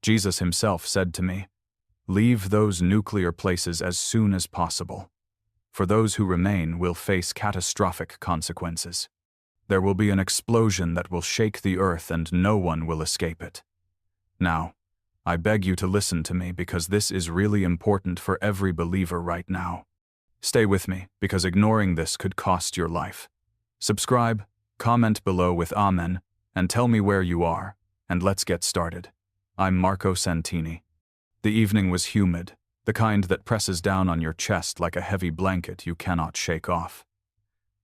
Jesus himself said to me, "Leave those nuclear places as soon as possible. For those who remain will face catastrophic consequences. There will be an explosion that will shake the earth and no one will escape it. Now, I beg you to listen to me because this is really important for every believer right now. Stay with me because ignoring this could cost your life. Subscribe, comment below with Amen, and tell me where you are, and let's get started. I'm Marco Santini. The evening was humid, the kind that presses down on your chest like a heavy blanket you cannot shake off.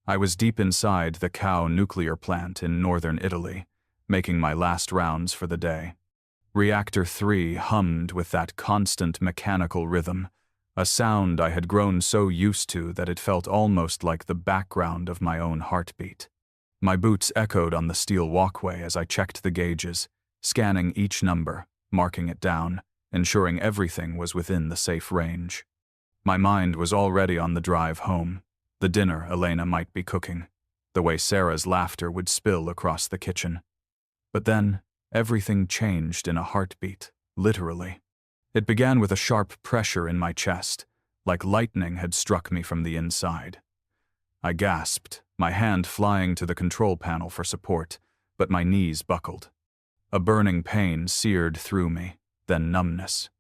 I was deep inside the Cau nuclear plant in northern Italy, making my last rounds for the day. Reactor 3 hummed with that constant mechanical rhythm, a sound I had grown so used to that it felt almost like the background of my own heartbeat. My boots echoed on the steel walkway as I checked the gauges, scanning each number, marking it down, ensuring everything was within the safe range. My mind was already on the drive home, the dinner Elena might be cooking, the way Sarah's laughter would spill across the kitchen. But then, everything changed in a heartbeat, literally. It began with a sharp pressure in my chest, like lightning had struck me from the inside. I gasped, my hand flying to the control panel for support, but my knees buckled. A burning pain seared through me, then numbness.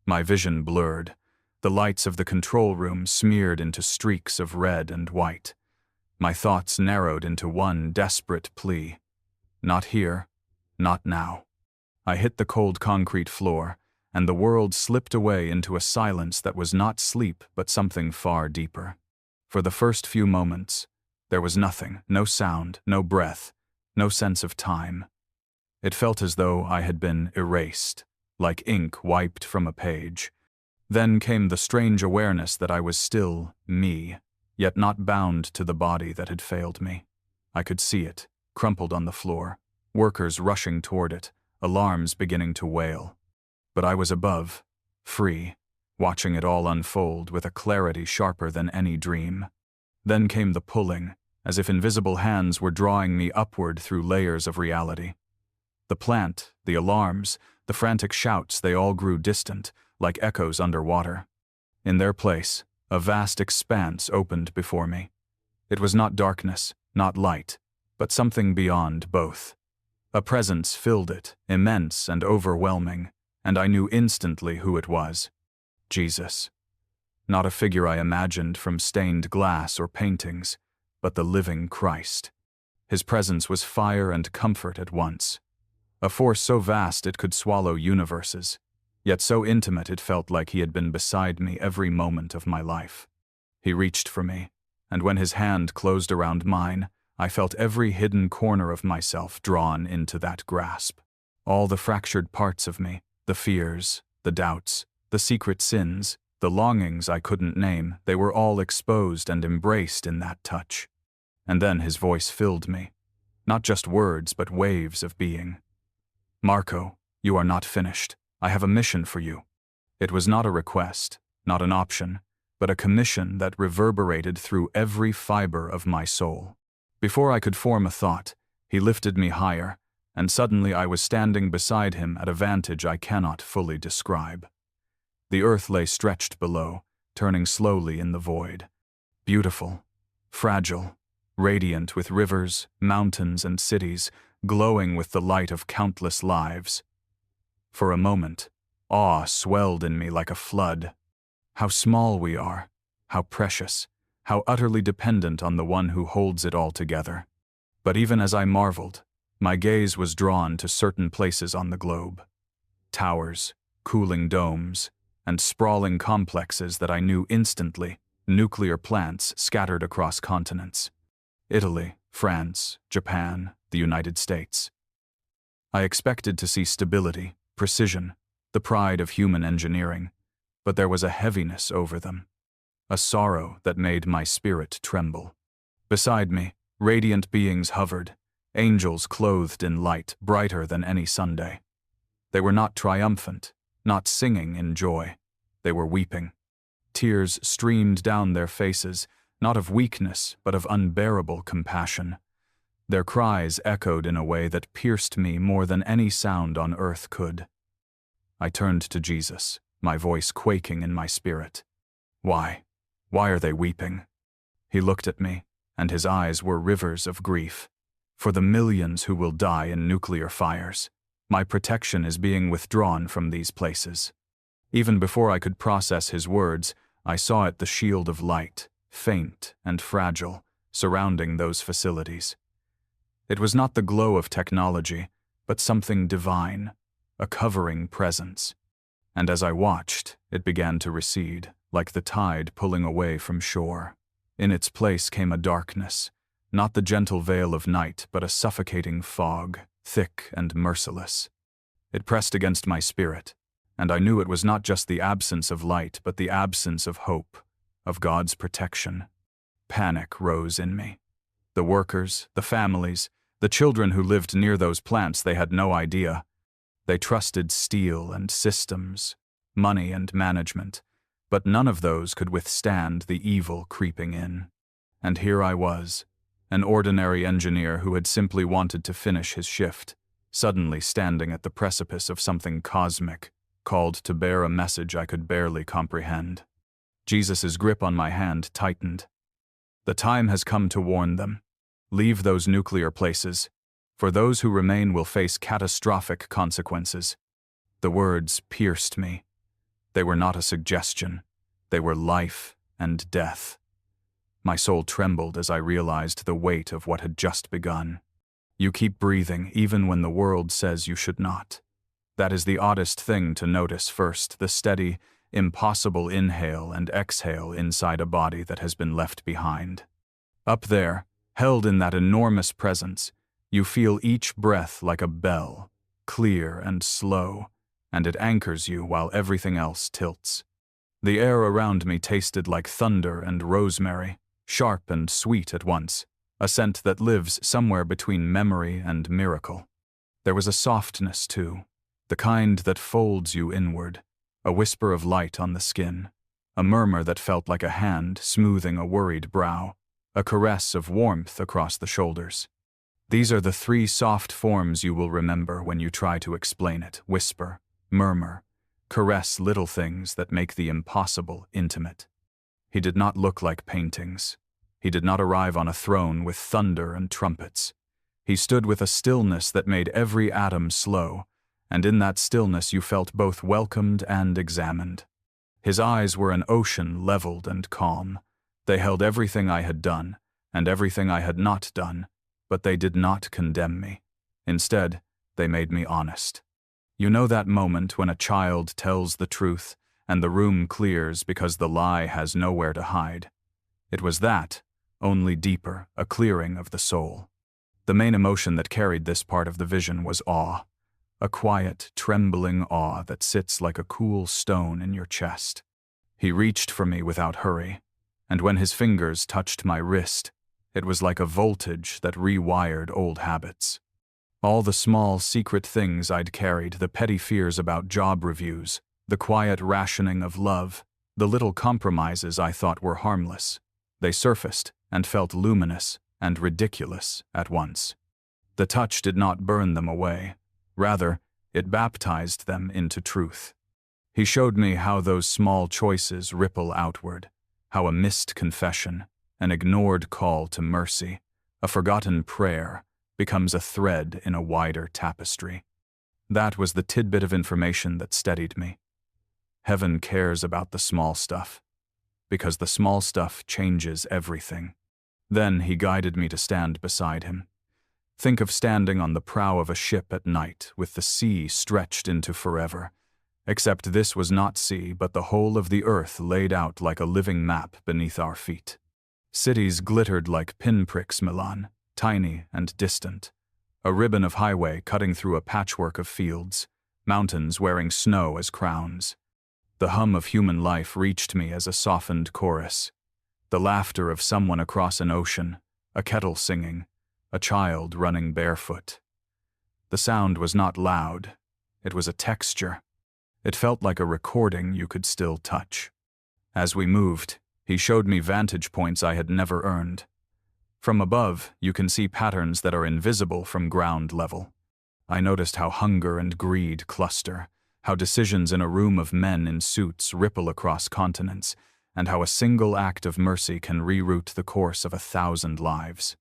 My vision blurred, the lights of the control room smeared into streaks of red and white. My thoughts narrowed into one desperate plea. Not here. Not now. I hit the cold concrete floor, and the world slipped away into a silence that was not sleep but something far deeper. For the first few moments, there was nothing, no sound, no breath, no sense of time. It felt as though I had been erased, like ink wiped from a page. Then came the strange awareness that I was still me, yet not bound to the body that had failed me. I could see it, crumpled on the floor. Workers rushing toward it, alarms beginning to wail. But I was above, free, watching it all unfold with a clarity sharper than any dream. Then came the pulling, as if invisible hands were drawing me upward through layers of reality. The plant, the alarms, the frantic shouts, they all grew distant, like echoes underwater. In their place, a vast expanse opened before me. It was not darkness, not light, but something beyond both. A presence filled it, immense and overwhelming, and I knew instantly who it was. Jesus. Not a figure I imagined from stained glass or paintings, but the living Christ. His presence was fire and comfort at once. A force so vast it could swallow universes, yet so intimate it felt like he had been beside me every moment of my life. He reached for me, and when his hand closed around mine, I felt every hidden corner of myself drawn into that grasp. All the fractured parts of me, the fears, the doubts, the secret sins, the longings I couldn't name, they were all exposed and embraced in that touch. And then his voice filled me. Not just words, but waves of being. "Marco, you are not finished. I have a mission for you." It was not a request, not an option, but a commission that reverberated through every fiber of my soul. Before I could form a thought, he lifted me higher, and suddenly I was standing beside him at a vantage I cannot fully describe. The earth lay stretched below, turning slowly in the void. Beautiful, fragile, radiant with rivers, mountains, and cities, glowing with the light of countless lives. For a moment, awe swelled in me like a flood. How small we are, how precious, how utterly dependent on the one who holds it all together. But even as I marveled, my gaze was drawn to certain places on the globe. Towers, cooling domes, and sprawling complexes that I knew instantly, nuclear plants scattered across continents. Italy, France, Japan, the United States. I expected to see stability, precision, the pride of human engineering, but there was a heaviness over them. A sorrow that made my spirit tremble. Beside me, radiant beings hovered, angels clothed in light brighter than any Sunday. They were not triumphant, not singing in joy. They were weeping. Tears streamed down their faces, not of weakness, but of unbearable compassion. Their cries echoed in a way that pierced me more than any sound on earth could. I turned to Jesus, my voice quaking in my spirit. Why? Why are they weeping? He looked at me, and his eyes were rivers of grief. For the millions who will die in nuclear fires, my protection is being withdrawn from these places. Even before I could process his words, I saw it, the shield of light, faint and fragile, surrounding those facilities. It was not the glow of technology, but something divine, a covering presence. And as I watched, it began to recede, like the tide pulling away from shore. In its place came a darkness, not the gentle veil of night, but a suffocating fog, thick and merciless. It pressed against my spirit, and I knew it was not just the absence of light, but the absence of hope, of God's protection. Panic rose in me. The workers, the families, the children who lived near those plants, they had no idea. They trusted steel and systems, money and management, but none of those could withstand the evil creeping in. And here I was, an ordinary engineer who had simply wanted to finish his shift, suddenly standing at the precipice of something cosmic, called to bear a message I could barely comprehend. Jesus' grip on my hand tightened. The time has come to warn them. Leave those nuclear places, for those who remain will face catastrophic consequences. The words pierced me. They were not a suggestion. They were life and death. My soul trembled as I realized the weight of what had just begun. You keep breathing even when the world says you should not. That is the oddest thing to notice first, the steady, impossible inhale and exhale inside a body that has been left behind. Up there, held in that enormous presence, you feel each breath like a bell, clear and slow, and it anchors you while everything else tilts. The air around me tasted like thunder and rosemary, sharp and sweet at once, a scent that lives somewhere between memory and miracle. There was a softness, too, the kind that folds you inward, a whisper of light on the skin, a murmur that felt like a hand smoothing a worried brow, a caress of warmth across the shoulders. These are the three soft forms you will remember when you try to explain it: whisper, murmur, caress, little things that make the impossible intimate. He did not look like paintings. He did not arrive on a throne with thunder and trumpets. He stood with a stillness that made every atom slow, and in that stillness you felt both welcomed and examined. His eyes were an ocean leveled and calm. They held everything I had done, and everything I had not done, but they did not condemn me. Instead, they made me honest. You know that moment when a child tells the truth, and the room clears because the lie has nowhere to hide? It was that, only deeper, a clearing of the soul. The main emotion that carried this part of the vision was awe, a quiet, trembling awe that sits like a cool stone in your chest. He reached for me without hurry, and when his fingers touched my wrist, it was like a voltage that rewired old habits. All the small, secret things I'd carried, the petty fears about job reviews, the quiet rationing of love, the little compromises I thought were harmless, they surfaced and felt luminous and ridiculous at once. The touch did not burn them away. Rather, it baptized them into truth. He showed me how those small choices ripple outward, how a missed confession, an ignored call to mercy, a forgotten prayer, becomes a thread in a wider tapestry. That was the tidbit of information that steadied me. Heaven cares about the small stuff, because the small stuff changes everything. Then he guided me to stand beside him. Think of standing on the prow of a ship at night with the sea stretched into forever. Except this was not sea, but the whole of the earth laid out like a living map beneath our feet. Cities glittered like pinpricks, Milan, tiny and distant. A ribbon of highway cutting through a patchwork of fields, mountains wearing snow as crowns. The hum of human life reached me as a softened chorus. The laughter of someone across an ocean, a kettle singing, a child running barefoot. The sound was not loud. It was a texture. It felt like a recording you could still touch. As we moved, he showed me vantage points I had never earned. From above, you can see patterns that are invisible from ground level. I noticed how hunger and greed cluster, how decisions in a room of men in suits ripple across continents, and how a single act of mercy can reroute the course of 1,000 lives.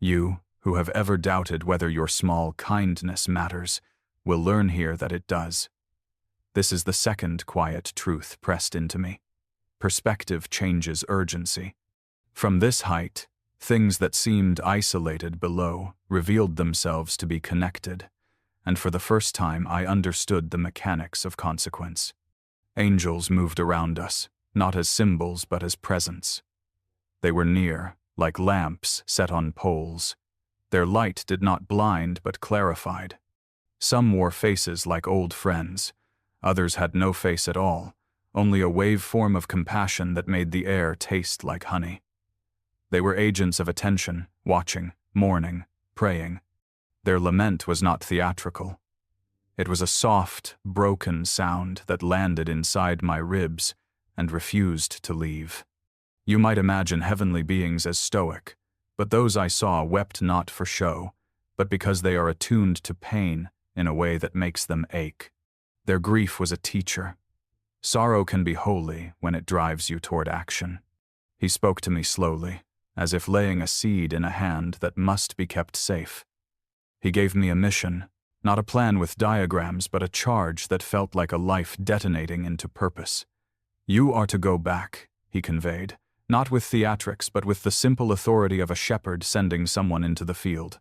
You, who have ever doubted whether your small kindness matters, will learn here that it does. This is the second quiet truth pressed into me. Perspective changes urgency. From this height, things that seemed isolated below revealed themselves to be connected, and for the first time I understood the mechanics of consequence. Angels moved around us, not as symbols but as presence. They were near, like lamps set on poles. Their light did not blind but clarified. Some wore faces like old friends. Others had no face at all, only a waveform of compassion that made the air taste like honey. They were agents of attention, watching, mourning, praying. Their lament was not theatrical. It was a soft, broken sound that landed inside my ribs and refused to leave. You might imagine heavenly beings as stoic, but those I saw wept not for show, but because they are attuned to pain in a way that makes them ache. Their grief was a teacher. Sorrow can be holy when it drives you toward action. He spoke to me slowly, as if laying a seed in a hand that must be kept safe. He gave me a mission, not a plan with diagrams, but a charge that felt like a life detonating into purpose. You are to go back, he conveyed, not with theatrics, but with the simple authority of a shepherd sending someone into the field.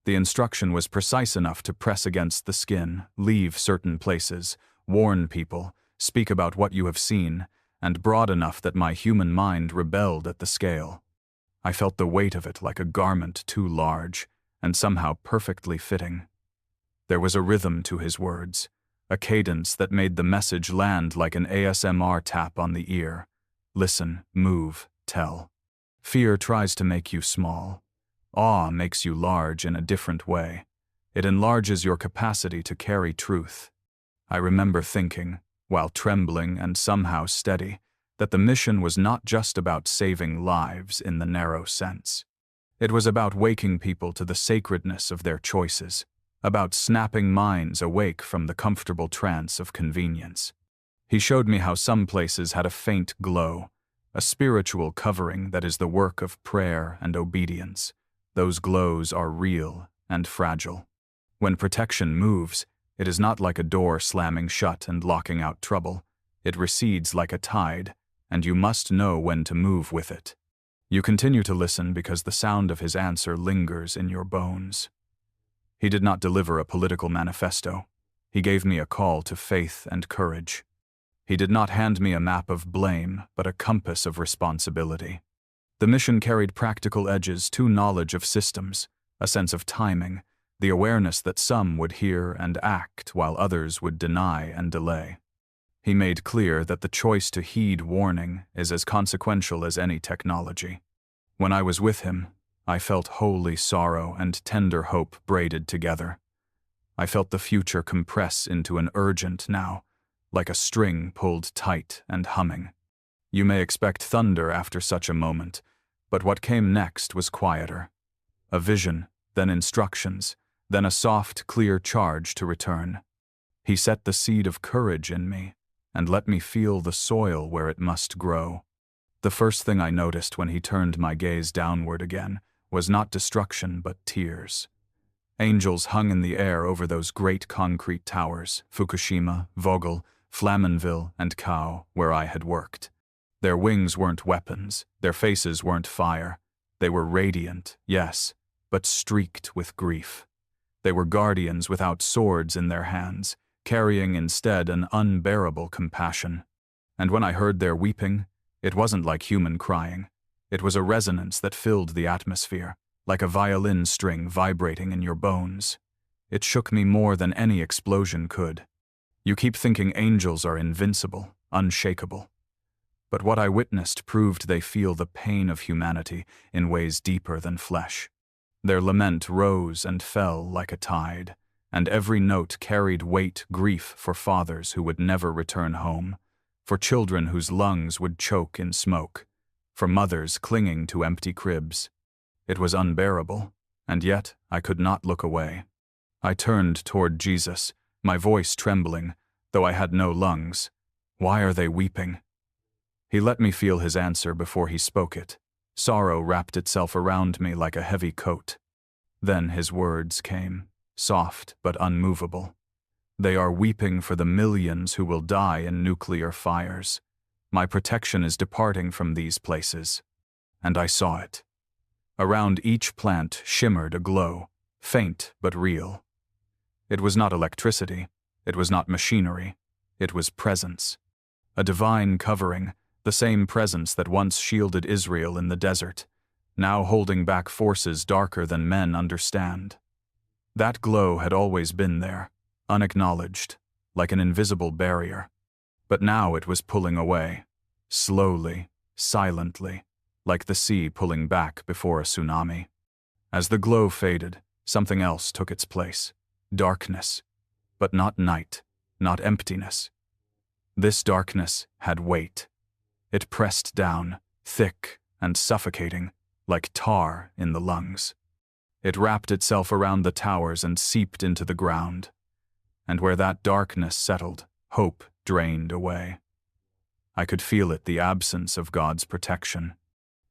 The instruction was precise enough to press against the skin, leave certain places, warn people, speak about what you have seen, and broad enough that my human mind rebelled at the scale. I felt the weight of it like a garment too large, and somehow perfectly fitting. There was a rhythm to his words, a cadence that made the message land like an ASMR tap on the ear. Listen, move, tell. Fear tries to make you small. Awe makes you large in a different way. It enlarges your capacity to carry truth. I remember thinking, while trembling and somehow steady, that the mission was not just about saving lives in the narrow sense. It was about waking people to the sacredness of their choices, about snapping minds awake from the comfortable trance of convenience. He showed me how some places had a faint glow, a spiritual covering that is the work of prayer and obedience. Those glows are real and fragile. When protection moves, it is not like a door slamming shut and locking out trouble. It recedes like a tide, and you must know when to move with it. You continue to listen because the sound of his answer lingers in your bones. He did not deliver a political manifesto. He gave me a call to faith and courage. He did not hand me a map of blame, but a compass of responsibility. The mission carried practical edges to knowledge of systems, a sense of timing, the awareness that some would hear and act while others would deny and delay. He made clear that the choice to heed warning is as consequential as any technology. When I was with him, I felt holy sorrow and tender hope braided together. I felt the future compress into an urgent now, like a string pulled tight and humming. You may expect thunder after such a moment, but what came next was quieter. A vision, then instructions, then a soft, clear charge to return. He set the seed of courage in me, and let me feel the soil where it must grow. The first thing I noticed when he turned my gaze downward again was not destruction but tears. Angels hung in the air over those great concrete towers, Fukushima, Vogel, Flamanville, and Kau, where I had worked. Their wings weren't weapons, their faces weren't fire. They were radiant, yes, but streaked with grief. They were guardians without swords in their hands, carrying instead an unbearable compassion. And when I heard their weeping, it wasn't like human crying. It was a resonance that filled the atmosphere, like a violin string vibrating in your bones. It shook me more than any explosion could. You keep thinking angels are invincible, unshakable. But what I witnessed proved they feel the pain of humanity in ways deeper than flesh. Their lament rose and fell like a tide, and every note carried weight grief for fathers who would never return home, for children whose lungs would choke in smoke, for mothers clinging to empty cribs. It was unbearable, and yet I could not look away. I turned toward Jesus, my voice trembling, though I had no lungs. Why are they weeping? He let me feel his answer before he spoke it. Sorrow wrapped itself around me like a heavy coat. Then his words came, soft but unmovable. They are weeping for the millions who will die in nuclear fires. My protection is departing from these places. And I saw it. Around each plant shimmered a glow, faint but real. It was not electricity. It was not machinery. It was presence. A divine covering, the same presence that once shielded Israel in the desert, now holding back forces darker than men understand. That glow had always been there, unacknowledged, like an invisible barrier. But now it was pulling away, slowly, silently, like the sea pulling back before a tsunami. As the glow faded, something else took its place. Darkness. But not night, not emptiness. This darkness had weight. It pressed down, thick and suffocating, like tar in the lungs. It wrapped itself around the towers and seeped into the ground. And where that darkness settled, hope drained away. I could feel it, the absence of God's protection.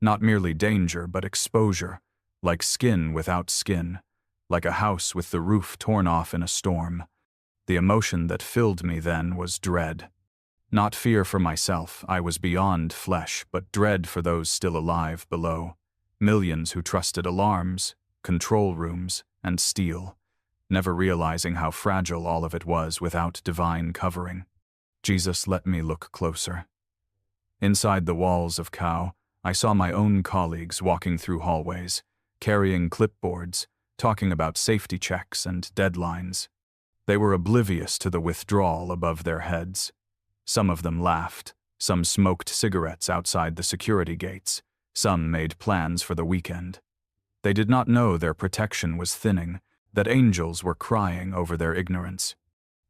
Not merely danger, but exposure, like skin without skin, like a house with the roof torn off in a storm. The emotion that filled me then was dread. Not fear for myself, I was beyond flesh, but dread for those still alive below. Millions who trusted alarms, control rooms, and steel, never realizing how fragile all of it was without divine covering. Jesus let me look closer. Inside the walls of Kau, I saw my own colleagues walking through hallways, carrying clipboards, talking about safety checks and deadlines. They were oblivious to the withdrawal above their heads. Some of them laughed, some smoked cigarettes outside the security gates, some made plans for the weekend. They did not know their protection was thinning, that angels were crying over their ignorance.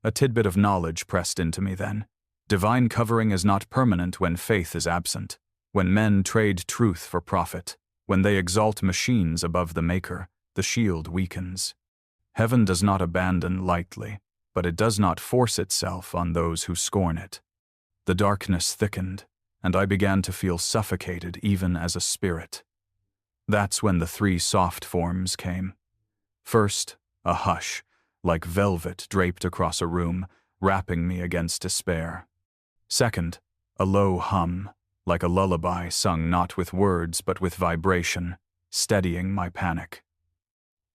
A tidbit of knowledge pressed into me then. Divine covering is not permanent when faith is absent, when men trade truth for profit, when they exalt machines above the Maker, the shield weakens. Heaven does not abandon lightly, but it does not force itself on those who scorn it. The darkness thickened, and I began to feel suffocated even as a spirit. That's when the three soft forms came. First, a hush, like velvet draped across a room, wrapping me against despair. Second, a low hum, like a lullaby sung not with words but with vibration, steadying my panic.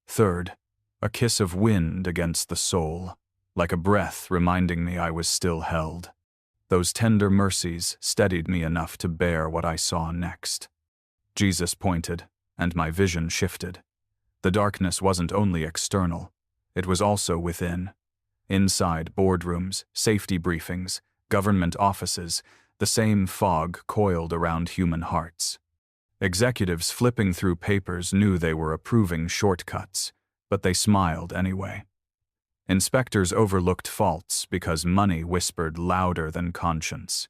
Third, a kiss of wind against the soul, like a breath reminding me I was still held. Those tender mercies steadied me enough to bear what I saw next. Jesus pointed, and my vision shifted. The darkness wasn't only external, it was also within. Inside boardrooms, safety briefings, government offices, the same fog coiled around human hearts. Executives flipping through papers knew they were approving shortcuts, but they smiled anyway. Inspectors overlooked faults because money whispered louder than conscience.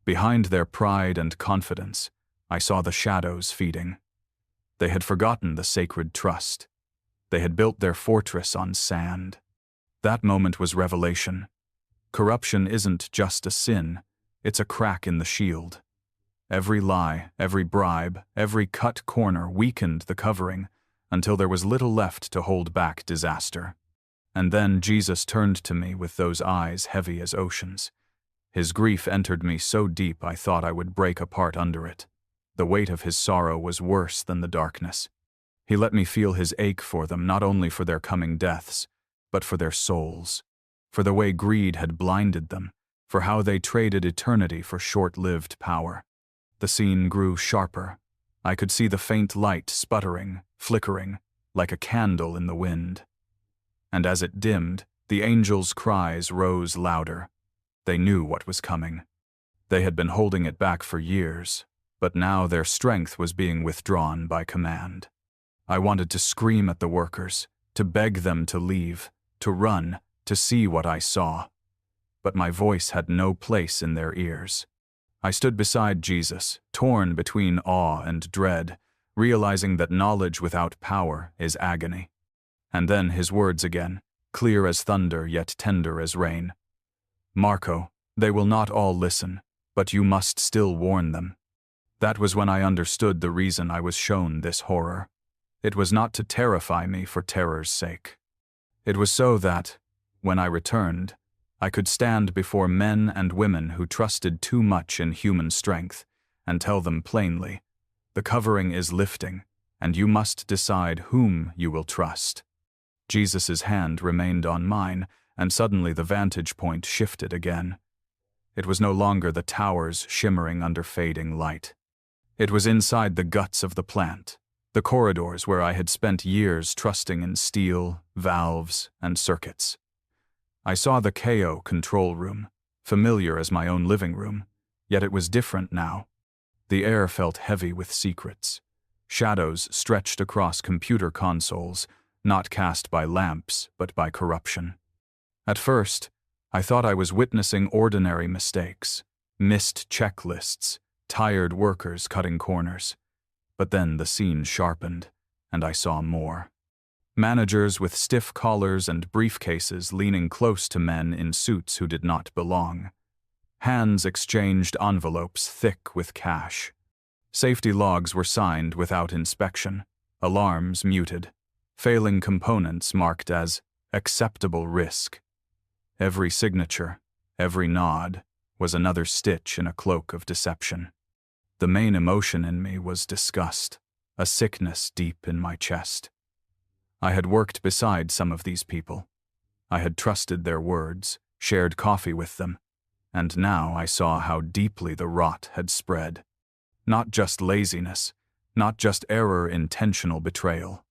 Behind their pride and confidence, I saw the shadows feeding. They had forgotten the sacred trust. They had built their fortress on sand. That moment was revelation. Corruption isn't just a sin, it's a crack in the shield. Every lie, every bribe, every cut corner weakened the covering until there was little left to hold back disaster. And then Jesus turned to me with those eyes heavy as oceans. His grief entered me so deep I thought I would break apart under it. The weight of his sorrow was worse than the darkness. He let me feel his ache for them, not only for their coming deaths, but for their souls, for the way greed had blinded them, for how they traded eternity for short-lived power. The scene grew sharper. I could see the faint light sputtering, flickering, like a candle in the wind. And as it dimmed, the angels' cries rose louder. They knew what was coming. They had been holding it back for years, but now their strength was being withdrawn by command. I wanted to scream at the workers, to beg them to leave, to run, to see what I saw. But my voice had no place in their ears. I stood beside Jesus, torn between awe and dread, realizing that knowledge without power is agony. And then his words again, clear as thunder yet tender as rain. Marco, they will not all listen, but you must still warn them. That was when I understood the reason I was shown this horror. It was not to terrify me for terror's sake. It was so that, when I returned, I could stand before men and women who trusted too much in human strength and tell them plainly, the covering is lifting, and you must decide whom you will trust. Jesus' hand remained on mine, and suddenly the vantage point shifted again. It was no longer the towers shimmering under fading light. It was inside the guts of the plant, the corridors where I had spent years trusting in steel, valves, and circuits. I saw the KO control room, familiar as my own living room, yet it was different now. The air felt heavy with secrets. Shadows stretched across computer consoles, not cast by lamps, but by corruption. At first, I thought I was witnessing ordinary mistakes, missed checklists, tired workers cutting corners. But then the scene sharpened, and I saw more. Managers with stiff collars and briefcases leaning close to men in suits who did not belong. Hands exchanged envelopes thick with cash. Safety logs were signed without inspection, alarms muted, failing components marked as acceptable risk. Every signature, every nod, was another stitch in a cloak of deception. The main emotion in me was disgust, a sickness deep in my chest. I had worked beside some of these people. I had trusted their words, shared coffee with them, and now I saw how deeply the rot had spread. Not just laziness, not just intentional betrayal.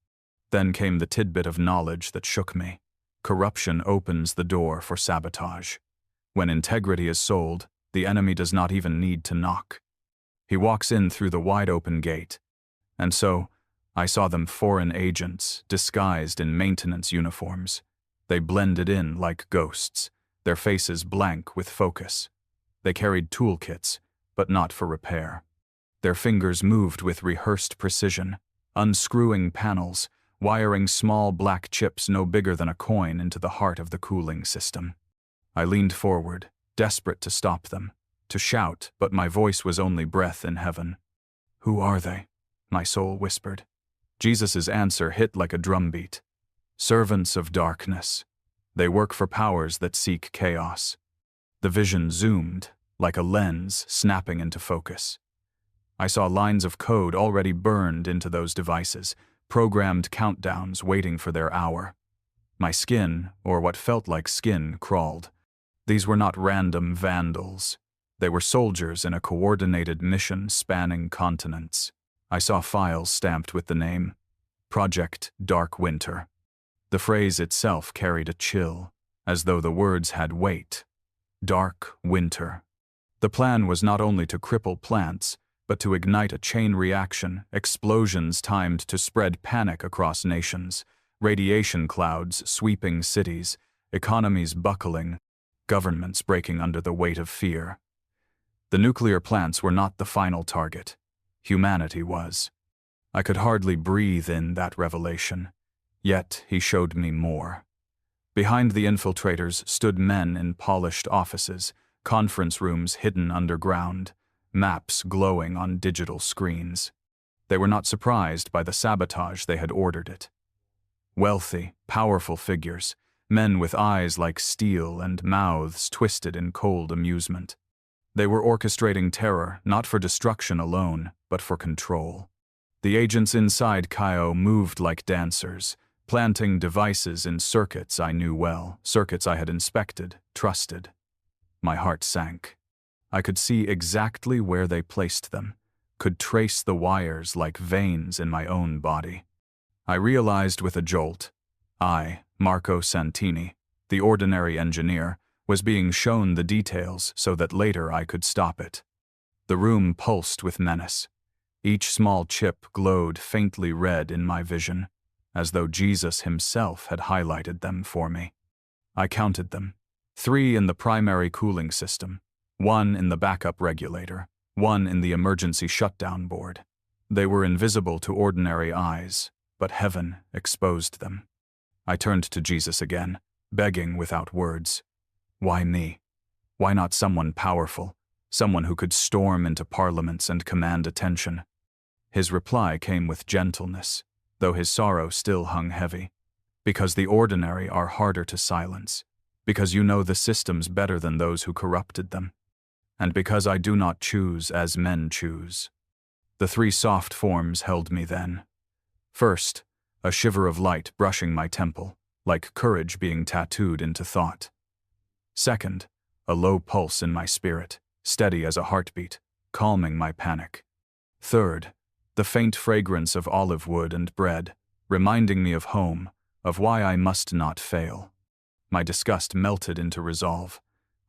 Then came the tidbit of knowledge that shook me. Corruption opens the door for sabotage. When integrity is sold, the enemy does not even need to knock. He walks in through the wide-open gate. And so, I saw them foreign agents, disguised in maintenance uniforms. They blended in like ghosts, their faces blank with focus. They carried toolkits, but not for repair. Their fingers moved with rehearsed precision, unscrewing panels, wiring small black chips no bigger than a coin into the heart of the cooling system. I leaned forward, desperate to stop them, to shout, but my voice was only breath in heaven. "Who are they?" my soul whispered. Jesus' answer hit like a drumbeat. "Servants of darkness. They work for powers that seek chaos." The vision zoomed, like a lens snapping into focus. I saw lines of code already burned into those devices, programmed countdowns waiting for their hour. My skin, or what felt like skin, crawled. These were not random vandals. They were soldiers in a coordinated mission spanning continents. I saw files stamped with the name, Project Dark Winter. The phrase itself carried a chill, as though the words had weight. Dark Winter. The plan was not only to cripple plants, but to ignite a chain reaction, explosions timed to spread panic across nations, radiation clouds sweeping cities, economies buckling, governments breaking under the weight of fear. The nuclear plants were not the final target. Humanity was. I could hardly breathe in that revelation. Yet he showed me more. Behind the infiltrators stood men in polished offices, conference rooms hidden underground, maps glowing on digital screens. They were not surprised by the sabotage they had ordered it. Wealthy, powerful figures, men with eyes like steel and mouths twisted in cold amusement. They were orchestrating terror, not for destruction alone, but for control. The agents inside KO moved like dancers, planting devices in circuits I knew well, circuits I had inspected, trusted. My heart sank. I could see exactly where they placed them, could trace the wires like veins in my own body. I realized with a jolt, I, Marco Santini, the ordinary engineer, was being shown the details so that later I could stop it. The room pulsed with menace. Each small chip glowed faintly red in my vision, as though Jesus himself had highlighted them for me. I counted them. 3 in the primary cooling system, 1 in the backup regulator, 1 in the emergency shutdown board. They were invisible to ordinary eyes, but heaven exposed them. I turned to Jesus again, begging without words. Why me? Why not someone powerful, someone who could storm into parliaments and command attention? His reply came with gentleness, though his sorrow still hung heavy. Because the ordinary are harder to silence, because you know the systems better than those who corrupted them, and because I do not choose as men choose. The three soft forms held me then. First, a shiver of light brushing my temple, like courage being tattooed into thought. Second, a low pulse in my spirit, steady as a heartbeat, calming my panic. Third, the faint fragrance of olive wood and bread, reminding me of home, of why I must not fail. My disgust melted into resolve.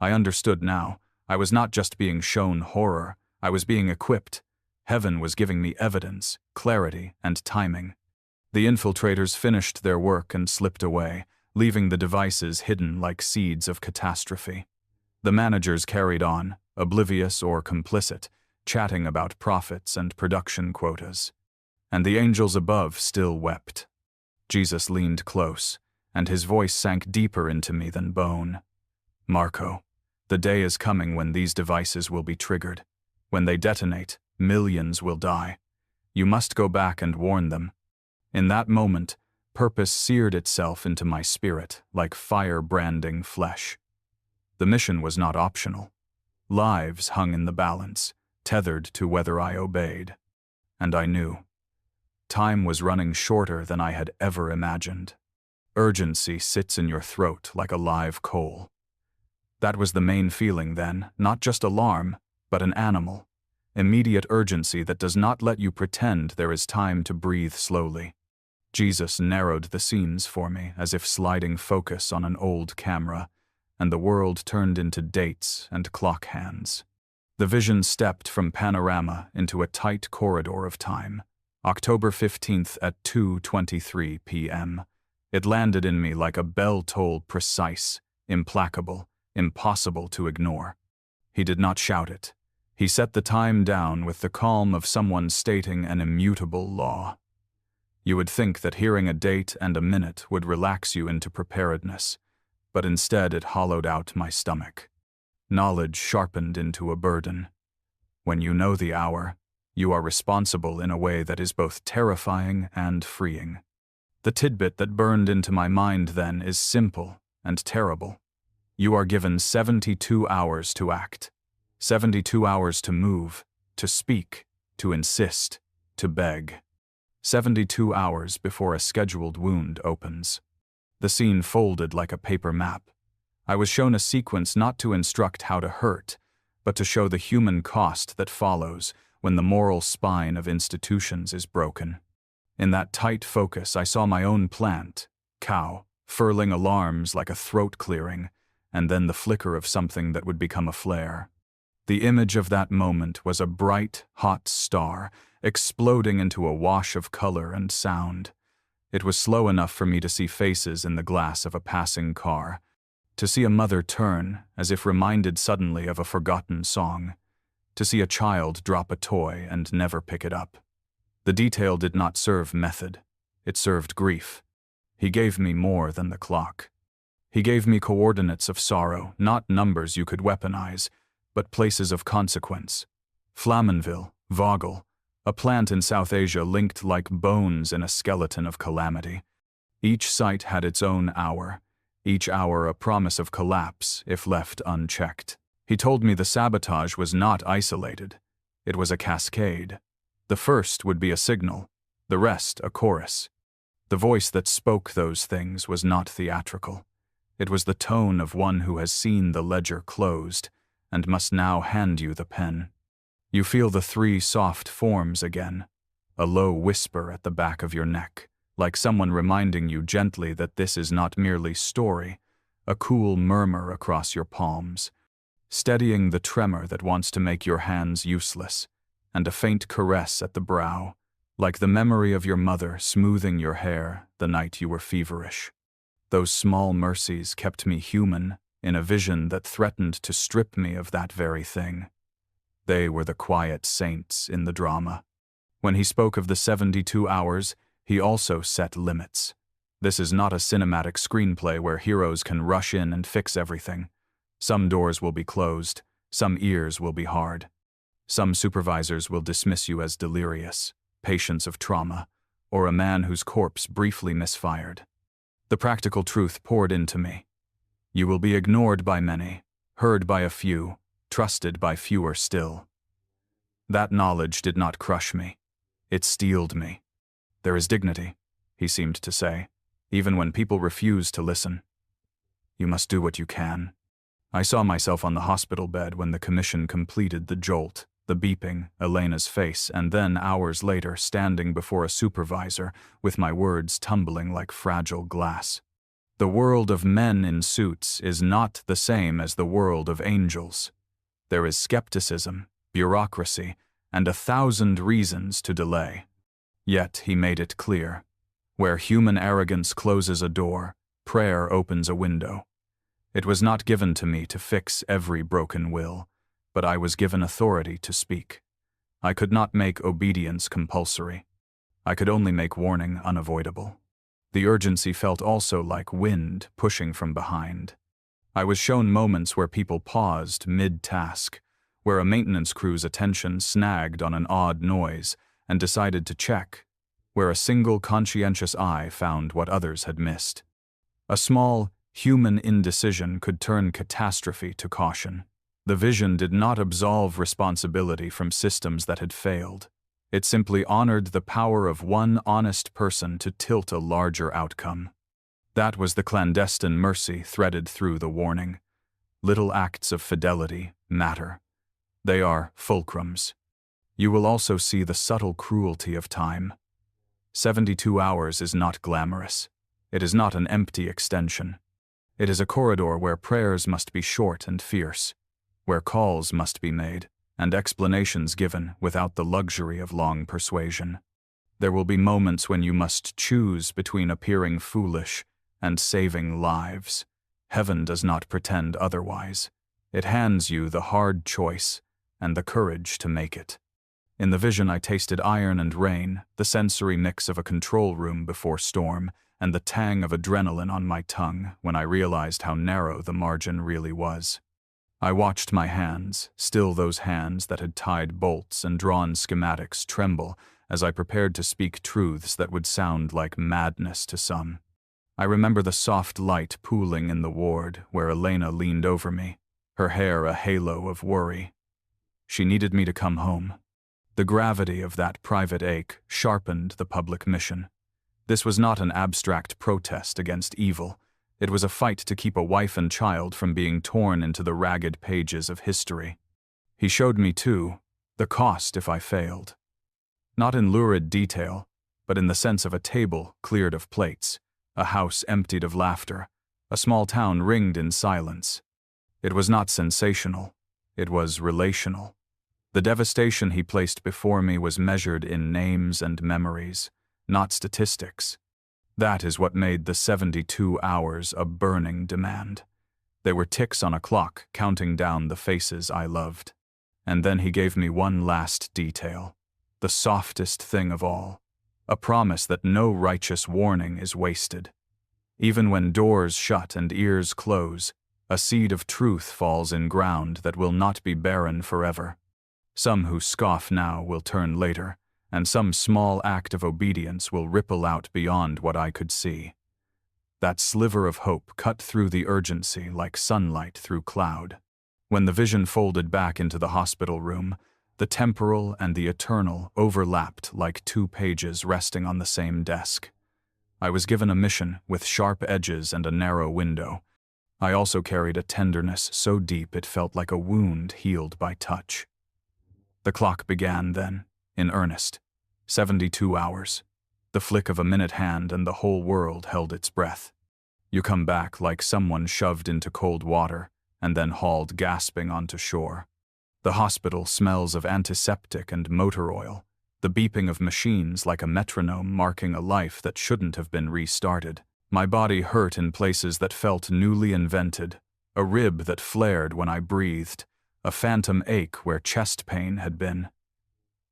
I understood now. I was not just being shown horror, I was being equipped. Heaven was giving me evidence, clarity, and timing. The infiltrators finished their work and slipped away, leaving the devices hidden like seeds of catastrophe. The managers carried on, oblivious or complicit, chatting about profits and production quotas. And the angels above still wept. Jesus leaned close, and his voice sank deeper into me than bone. Marco, the day is coming when these devices will be triggered. When they detonate, millions will die. You must go back and warn them. In that moment, purpose seared itself into my spirit like fire branding flesh. The mission was not optional. Lives hung in the balance, tethered to whether I obeyed. And I knew. Time was running shorter than I had ever imagined. Urgency sits in your throat like a live coal. That was the main feeling then, not just alarm, but an animal. Immediate urgency that does not let you pretend there is time to breathe slowly. Jesus narrowed the scenes for me as if sliding focus on an old camera, and the world turned into dates and clock hands. The vision stepped from panorama into a tight corridor of time. October 15th at 2:23 p.m. It landed in me like a bell toll, precise, implacable, impossible to ignore. He did not shout it. He set the time down with the calm of someone stating an immutable law. You would think that hearing a date and a minute would relax you into preparedness, but instead it hollowed out my stomach. Knowledge sharpened into a burden. When you know the hour, you are responsible in a way that is both terrifying and freeing. The tidbit that burned into my mind then is simple and terrible. You are given 72 hours to act, 72 hours to move, to speak, to insist, to beg. 72 hours before a scheduled wound opens. The scene folded like a paper map. I was shown a sequence not to instruct how to hurt, but to show the human cost that follows when the moral spine of institutions is broken. In that tight focus, I saw my own plant, cow, furling alarms like a throat clearing, and then the flicker of something that would become a flare. The image of that moment was a bright, hot star, exploding into a wash of color and sound. It was slow enough for me to see faces in the glass of a passing car, to see a mother turn, as if reminded suddenly of a forgotten song, to see a child drop a toy and never pick it up. The detail did not serve method. It served grief. He gave me more than the clock. He gave me coordinates of sorrow, not numbers you could weaponize, but places of consequence. Flamanville, Vogel, a plant in South Asia linked like bones in a skeleton of calamity. Each site had its own hour, each hour a promise of collapse if left unchecked. He told me the sabotage was not isolated. It was a cascade. The first would be a signal, the rest a chorus. The voice that spoke those things was not theatrical. It was the tone of one who has seen the ledger closed and must now hand you the pen. You feel the three soft forms again, a low whisper at the back of your neck, like someone reminding you gently that this is not merely story, a cool murmur across your palms, steadying the tremor that wants to make your hands useless, and a faint caress at the brow, like the memory of your mother smoothing your hair the night you were feverish. Those small mercies kept me human in a vision that threatened to strip me of that very thing. They were the quiet saints in the drama. When he spoke of the 72 hours, he also set limits. This is not a cinematic screenplay where heroes can rush in and fix everything. Some doors will be closed, some ears will be hard. Some supervisors will dismiss you as delirious, patients of trauma, or a man whose corpse briefly misfired. The practical truth poured into me. You will be ignored by many, heard by a few, trusted by fewer still. That knowledge did not crush me. It steeled me. There is dignity, he seemed to say, even when people refuse to listen. You must do what you can. I saw myself on the hospital bed when the commission completed the jolt, the beeping, Elena's face, and then, hours later, standing before a supervisor, with my words tumbling like fragile glass. The world of men in suits is not the same as the world of angels. There is skepticism, bureaucracy, and 1,000 reasons to delay. Yet he made it clear. Where human arrogance closes a door, prayer opens a window. It was not given to me to fix every broken will, but I was given authority to speak. I could not make obedience compulsory. I could only make warning unavoidable. The urgency felt also like wind pushing from behind. I was shown moments where people paused mid-task, where a maintenance crew's attention snagged on an odd noise and decided to check, where a single conscientious eye found what others had missed. A small, human indecision could turn catastrophe to caution. The vision did not absolve responsibility from systems that had failed. It simply honored the power of one honest person to tilt a larger outcome. That was the clandestine mercy threaded through the warning. Little acts of fidelity matter. They are fulcrums. You will also see the subtle cruelty of time. 72 hours is not glamorous. It is not an empty extension. It is a corridor where prayers must be short and fierce, where calls must be made, and explanations given without the luxury of long persuasion. There will be moments when you must choose between appearing foolish and saving lives. Heaven does not pretend otherwise. It hands you the hard choice and the courage to make it. In the vision I tasted iron and rain, the sensory mix of a control room before storm, and the tang of adrenaline on my tongue when I realized how narrow the margin really was. I watched my hands, still those hands that had tied bolts and drawn schematics, tremble as I prepared to speak truths that would sound like madness to some. I remember the soft light pooling in the ward where Elena leaned over me, her hair a halo of worry. She needed me to come home. The gravity of that private ache sharpened the public mission. This was not an abstract protest against evil. It was a fight to keep a wife and child from being torn into the ragged pages of history. He showed me, too, the cost if I failed. Not in lurid detail, but in the sense of a table cleared of plates, a house emptied of laughter, a small town ringed in silence. It was not sensational. It was relational. The devastation he placed before me was measured in names and memories, not statistics. That is what made the 72 hours a burning demand. They were ticks on a clock counting down the faces I loved. And then he gave me one last detail, the softest thing of all, a promise that no righteous warning is wasted. Even when doors shut and ears close, a seed of truth falls in ground that will not be barren forever. Some who scoff now will turn later, and some small act of obedience will ripple out beyond what I could see. That sliver of hope cut through the urgency like sunlight through cloud. When the vision folded back into the hospital room, the temporal and the eternal overlapped like two pages resting on the same desk. I was given a mission with sharp edges and a narrow window. I also carried a tenderness so deep it felt like a wound healed by touch. The clock began then, in earnest. 72 hours. The flick of a minute hand and the whole world held its breath. You come back like someone shoved into cold water and then hauled gasping onto shore. The hospital smells of antiseptic and motor oil, the beeping of machines like a metronome marking a life that shouldn't have been restarted. My body hurt in places that felt newly invented, a rib that flared when I breathed, a phantom ache where chest pain had been.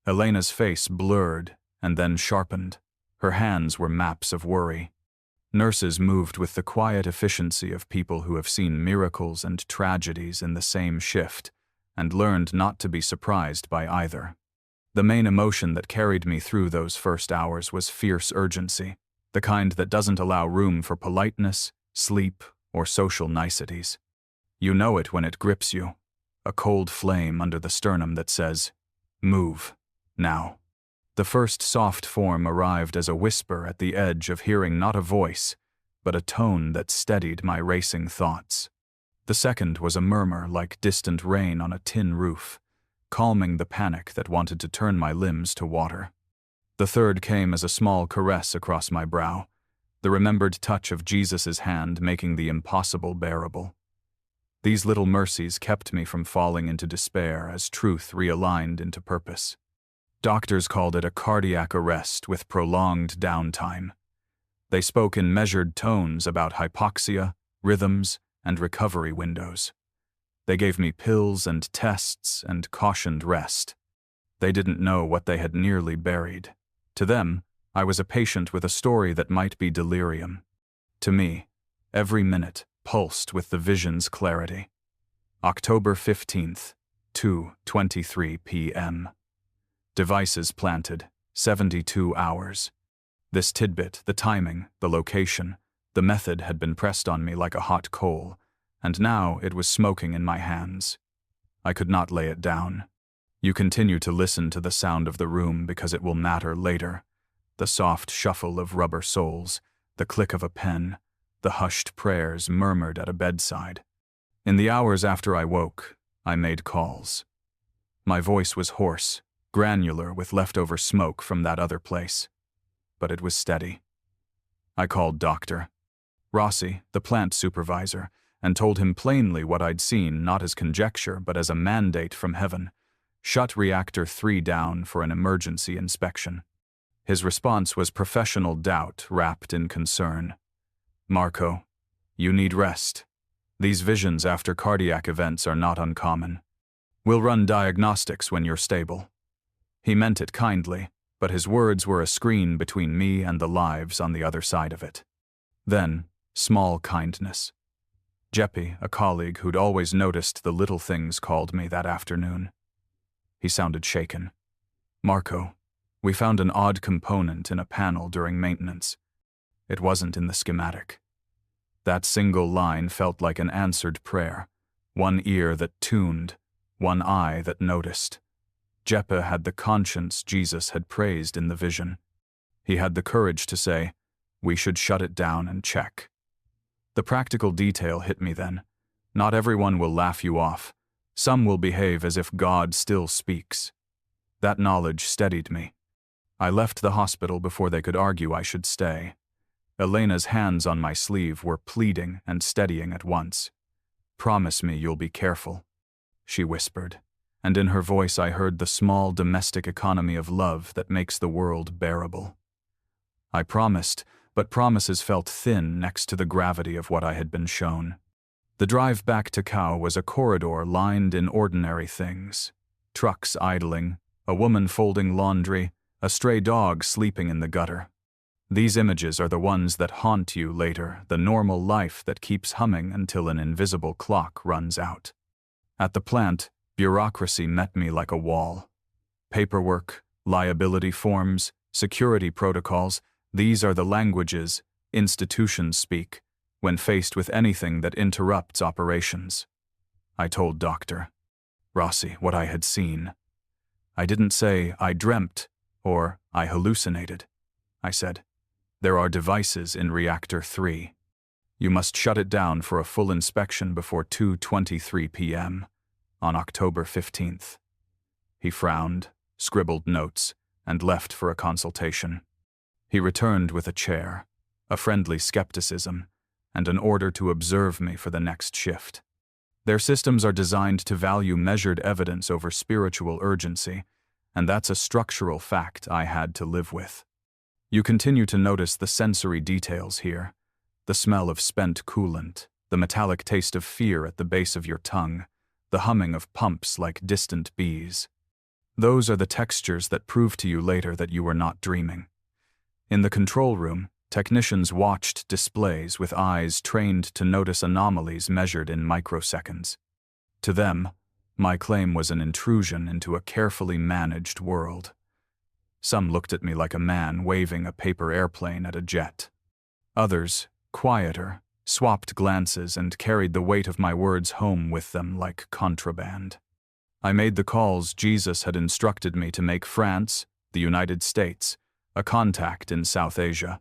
Elena's face blurred and then sharpened. Her hands were maps of worry. Nurses moved with the quiet efficiency of people who have seen miracles and tragedies in the same shift, and learned not to be surprised by either. The main emotion that carried me through those first hours was fierce urgency, the kind that doesn't allow room for politeness, sleep, or social niceties. You know it when it grips you, a cold flame under the sternum that says, "Move, now." The first soft form arrived as a whisper at the edge of hearing not a voice, but a tone that steadied my racing thoughts. The second was a murmur like distant rain on a tin roof, calming the panic that wanted to turn my limbs to water. The third came as a small caress across my brow, the remembered touch of Jesus' hand making the impossible bearable. These little mercies kept me from falling into despair as truth realigned into purpose. Doctors called it a cardiac arrest with prolonged downtime. They spoke in measured tones about hypoxia, rhythms, and recovery windows. They gave me pills and tests and cautioned rest. They didn't know what they had nearly buried. To them, I was a patient with a story that might be delirium. To me, every minute pulsed with the vision's clarity. October 15th, 2:23 p.m. Devices planted, 72 hours. This tidbit, the timing, the location, the method had been pressed on me like a hot coal, and now it was smoking in my hands. I could not lay it down. You continue to listen to the sound of the room because it will matter later. The soft shuffle of rubber soles, the click of a pen, the hushed prayers murmured at a bedside. In the hours after I woke, I made calls. My voice was hoarse, granular with leftover smoke from that other place. But it was steady. I called Dr. Rossi, the plant supervisor, and told him plainly what I'd seen, not as conjecture, but as a mandate from heaven. Shut Reactor 3 down for an emergency inspection. His response was professional doubt wrapped in concern. "Marco, you need rest. These visions after cardiac events are not uncommon. We'll run diagnostics when you're stable." He meant it kindly, but his words were a screen between me and the lives on the other side of it. Then, small kindness. Jeppy, a colleague who'd always noticed the little things, called me that afternoon. He sounded shaken. "Marco, we found an odd component in a panel during maintenance. It wasn't in the schematic." That single line felt like an answered prayer, one ear that tuned, one eye that noticed. Jeppe had the conscience Jesus had praised in the vision. He had the courage to say, "We should shut it down and check." The practical detail hit me then. Not everyone will laugh you off. Some will behave as if God still speaks. That knowledge steadied me. I left the hospital before they could argue I should stay. Elena's hands on my sleeve were pleading and steadying at once. "Promise me you'll be careful," she whispered, and in her voice I heard the small domestic economy of love that makes the world bearable. I promised, but promises felt thin next to the gravity of what I had been shown. The drive back to Kau was a corridor lined in ordinary things. Trucks idling, a woman folding laundry, a stray dog sleeping in the gutter. These images are the ones that haunt you later, the normal life that keeps humming until an invisible clock runs out. At the plant, bureaucracy met me like a wall. Paperwork, liability forms, security protocols, these are the languages institutions speak when faced with anything that interrupts operations. I told Dr. Rossi what I had seen. I didn't say I dreamt or I hallucinated. I said, "There are devices in Reactor 3. You must shut it down for a full inspection before 2:23 p.m. on October 15th. He frowned, scribbled notes, and left for a consultation. He returned with a chair, a friendly skepticism, and an order to observe me for the next shift. Their systems are designed to value measured evidence over spiritual urgency, and that's a structural fact I had to live with. You continue to notice the sensory details here, the smell of spent coolant, the metallic taste of fear at the base of your tongue, the humming of pumps like distant bees. Those are the textures that prove to you later that you were not dreaming. In the control room, technicians watched displays with eyes trained to notice anomalies measured in microseconds. To them, my claim was an intrusion into a carefully managed world. Some looked at me like a man waving a paper airplane at a jet. Others, quieter, swapped glances and carried the weight of my words home with them like contraband. I made the calls Jesus had instructed me to make France, the United States, a contact in South Asia.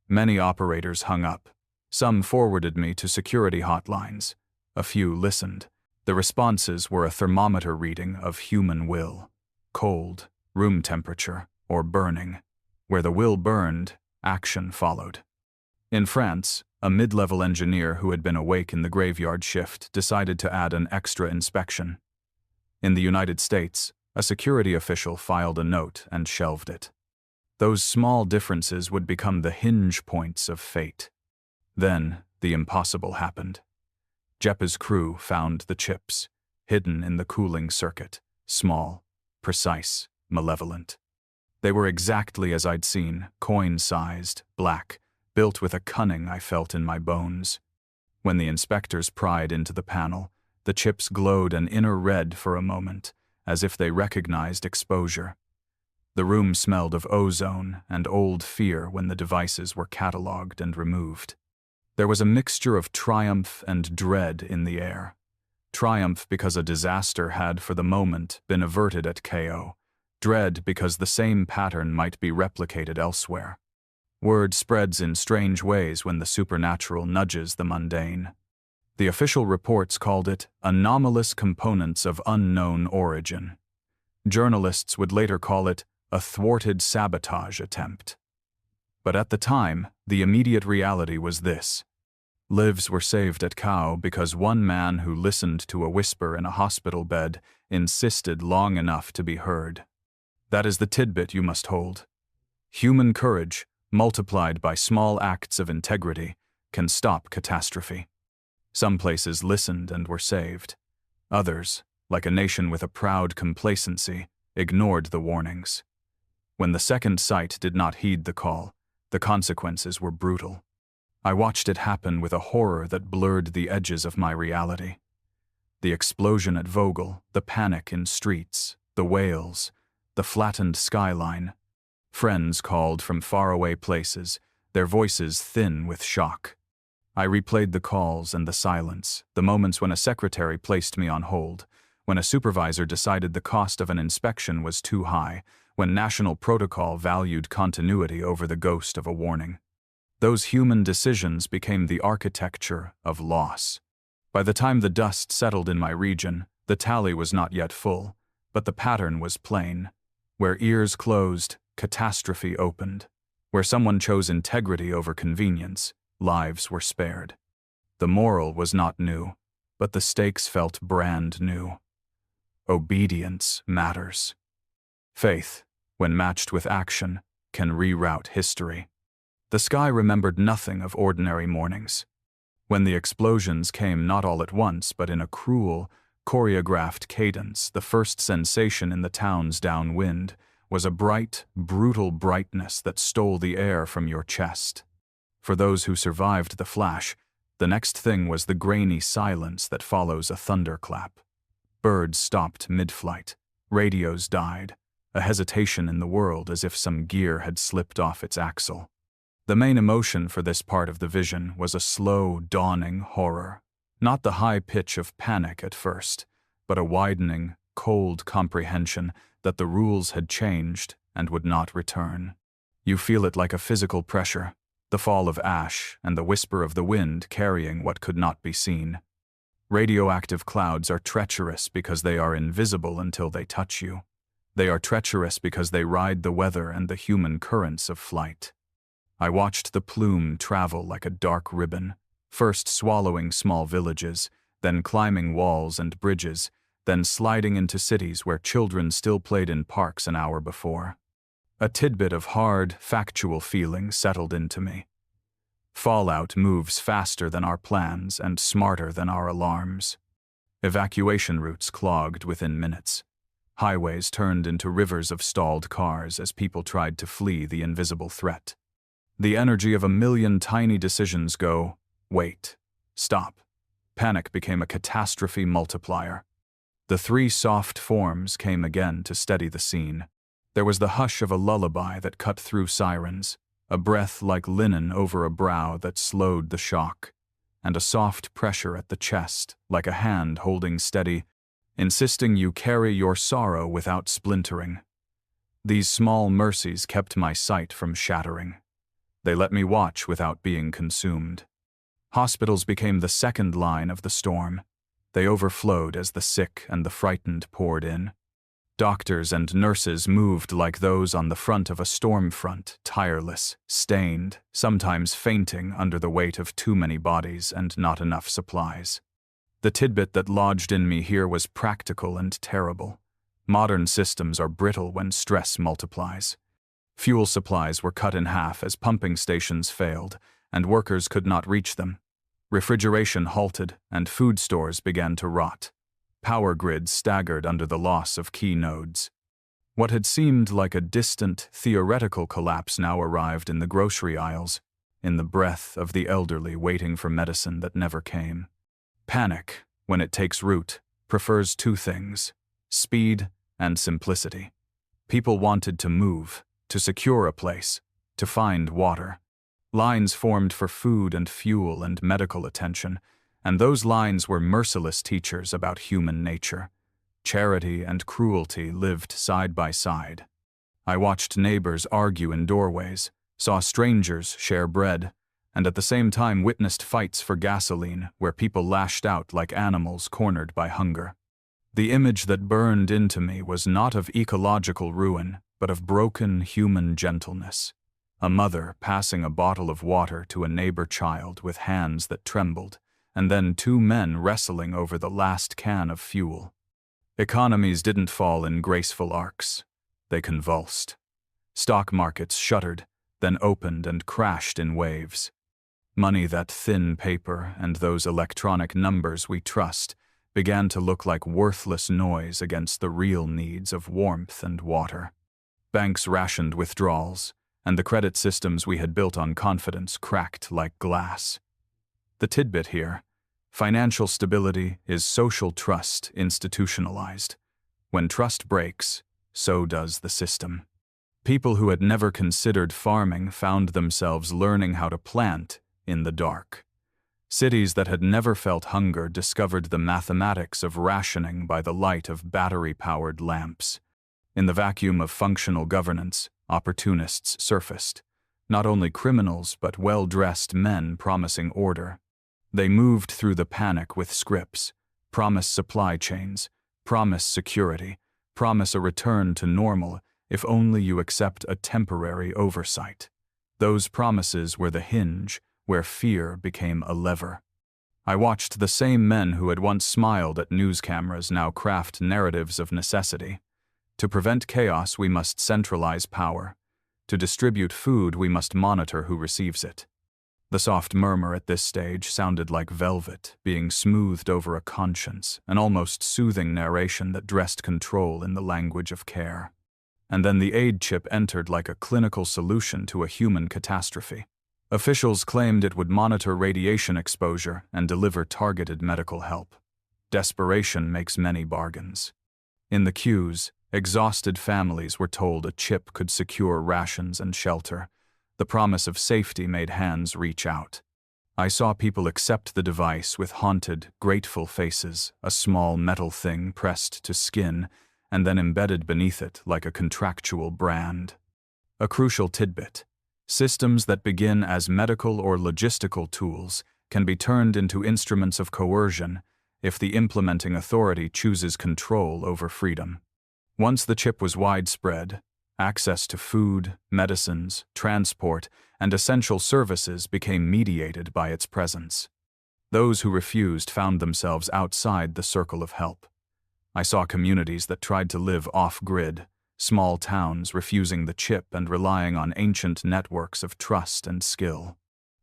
Many operators hung up. Some forwarded me to security hotlines. A few listened. The responses were a thermometer reading of human will: cold, room temperature, or burning. Where the will burned, action followed. In France, a mid-level engineer who had been awake in the graveyard shift decided to add an extra inspection. In the United States, a security official filed a note and shelved it. Those small differences would become the hinge points of fate. Then, the impossible happened. JEPA's crew found the chips, hidden in the cooling circuit, small, precise, malevolent. They were exactly as I'd seen, coin-sized, black, built with a cunning I felt in my bones. When the inspectors pried into the panel, the chips glowed an inner red for a moment, as if they recognized exposure. The room smelled of ozone and old fear when the devices were catalogued and removed. There was a mixture of triumph and dread in the air. Triumph because a disaster had, for the moment, been averted at KO. Dread because the same pattern might be replicated elsewhere. Word spreads in strange ways when the supernatural nudges the mundane. The official reports called it anomalous components of unknown origin. Journalists would later call it a thwarted sabotage attempt. But at the time, the immediate reality was this. Lives were saved at KO because one man who listened to a whisper in a hospital bed insisted long enough to be heard. That is the tidbit you must hold. Human courage, multiplied by small acts of integrity, can stop catastrophe. Some places listened and were saved. Others, like a nation with a proud complacency, ignored the warnings. When the second sight did not heed the call, the consequences were brutal. I watched it happen with a horror that blurred the edges of my reality. The explosion at Vogel, the panic in streets, the wails, the flattened skyline. Friends called from faraway places, their voices thin with shock. I replayed the calls and the silence, the moments when a secretary placed me on hold, when a supervisor decided the cost of an inspection was too high, when national protocol valued continuity over the ghost of a warning. Those human decisions became the architecture of loss. By the time the dust settled in my region, the tally was not yet full, but the pattern was plain. Where ears closed, catastrophe opened. Where someone chose integrity over convenience, lives were spared. The moral was not new, but the stakes felt brand new. Obedience matters. Faith, when matched with action, can reroute history. The sky remembered nothing of ordinary mornings. When the explosions came not all at once, but in a cruel, choreographed cadence, the first sensation in the town's downwind was a bright, brutal brightness that stole the air from your chest. For those who survived the flash, the next thing was the grainy silence that follows a thunderclap. Birds stopped mid-flight. Radios died. A hesitation in the world as if some gear had slipped off its axle. The main emotion for this part of the vision was a slow, dawning horror. Not the high pitch of panic at first, but a widening, cold comprehension that the rules had changed and would not return. You feel it like a physical pressure, the fall of ash and the whisper of the wind carrying what could not be seen. Radioactive clouds are treacherous because they are invisible until they touch you. They are treacherous because they ride the weather and the human currents of flight. I watched the plume travel like a dark ribbon, first swallowing small villages, then climbing walls and bridges, then sliding into cities where children still played in parks an hour before. A tidbit of hard, factual feeling settled into me. Fallout moves faster than our plans and smarter than our alarms. Evacuation routes clogged within minutes. Highways turned into rivers of stalled cars as people tried to flee the invisible threat. The energy of a million tiny decisions go, wait, stop. Panic became a catastrophe multiplier. The three soft forms came again to steady the scene. There was the hush of a lullaby that cut through sirens, a breath like linen over a brow that slowed the shock, and a soft pressure at the chest, like a hand holding steady, insisting you carry your sorrow without splintering. These small mercies kept my sight from shattering. They let me watch without being consumed. Hospitals became the second line of the storm. They overflowed as the sick and the frightened poured in. Doctors and nurses moved like those on the front of a storm front, tireless, stained, sometimes fainting under the weight of too many bodies and not enough supplies. The tidbit that lodged in me here was practical and terrible. Modern systems are brittle when stress multiplies. Fuel supplies were cut in half as pumping stations failed, and workers could not reach them. Refrigeration halted, and food stores began to rot. Power grids staggered under the loss of key nodes. What had seemed like a distant, theoretical collapse now arrived in the grocery aisles, in the breath of the elderly waiting for medicine that never came. Panic, when it takes root, prefers two things: speed and simplicity. People wanted to move, to secure a place, to find water. Lines formed for food and fuel and medical attention, and those lines were merciless teachers about human nature. Charity and cruelty lived side by side. I watched neighbors argue in doorways, saw strangers share bread, and at the same time witnessed fights for gasoline where people lashed out like animals cornered by hunger. The image that burned into me was not of ecological ruin, but of broken human gentleness. A mother passing a bottle of water to a neighbor child with hands that trembled, and then two men wrestling over the last can of fuel. Economies didn't fall in graceful arcs. They convulsed. Stock markets shuttered, then opened and crashed in waves. Money, that thin paper, and those electronic numbers we trust, began to look like worthless noise against the real needs of warmth and water. Banks rationed withdrawals, and the credit systems we had built on confidence cracked like glass. The tidbit here: financial stability is social trust institutionalized. When trust breaks, so does the system. People who had never considered farming found themselves learning how to plant in the dark. Cities that had never felt hunger discovered the mathematics of rationing by the light of battery-powered lamps. In the vacuum of functional governance, opportunists surfaced. Not only criminals, but well-dressed men promising order. They moved through the panic with scripts: promise supply chains, promise security, promise a return to normal if only you accept a temporary oversight. Those promises were the hinge where fear became a lever. I watched the same men who had once smiled at news cameras now craft narratives of necessity. To prevent chaos, we must centralize power. To distribute food, we must monitor who receives it. The soft murmur at this stage sounded like velvet being smoothed over a conscience, an almost soothing narration that dressed control in the language of care. And then the aid chip entered like a clinical solution to a human catastrophe. Officials claimed it would monitor radiation exposure and deliver targeted medical help. Desperation makes many bargains. In the queues, exhausted families were told a chip could secure rations and shelter. The promise of safety made hands reach out. I saw people accept the device with haunted, grateful faces, a small metal thing pressed to skin and then embedded beneath it like a contractual brand. A crucial tidbit: systems that begin as medical or logistical tools can be turned into instruments of coercion if the implementing authority chooses control over freedom. Once the chip was widespread, access to food, medicines, transport, and essential services became mediated by its presence. Those who refused found themselves outside the circle of help. I saw communities that tried to live off-grid, small towns refusing the chip and relying on ancient networks of trust and skill.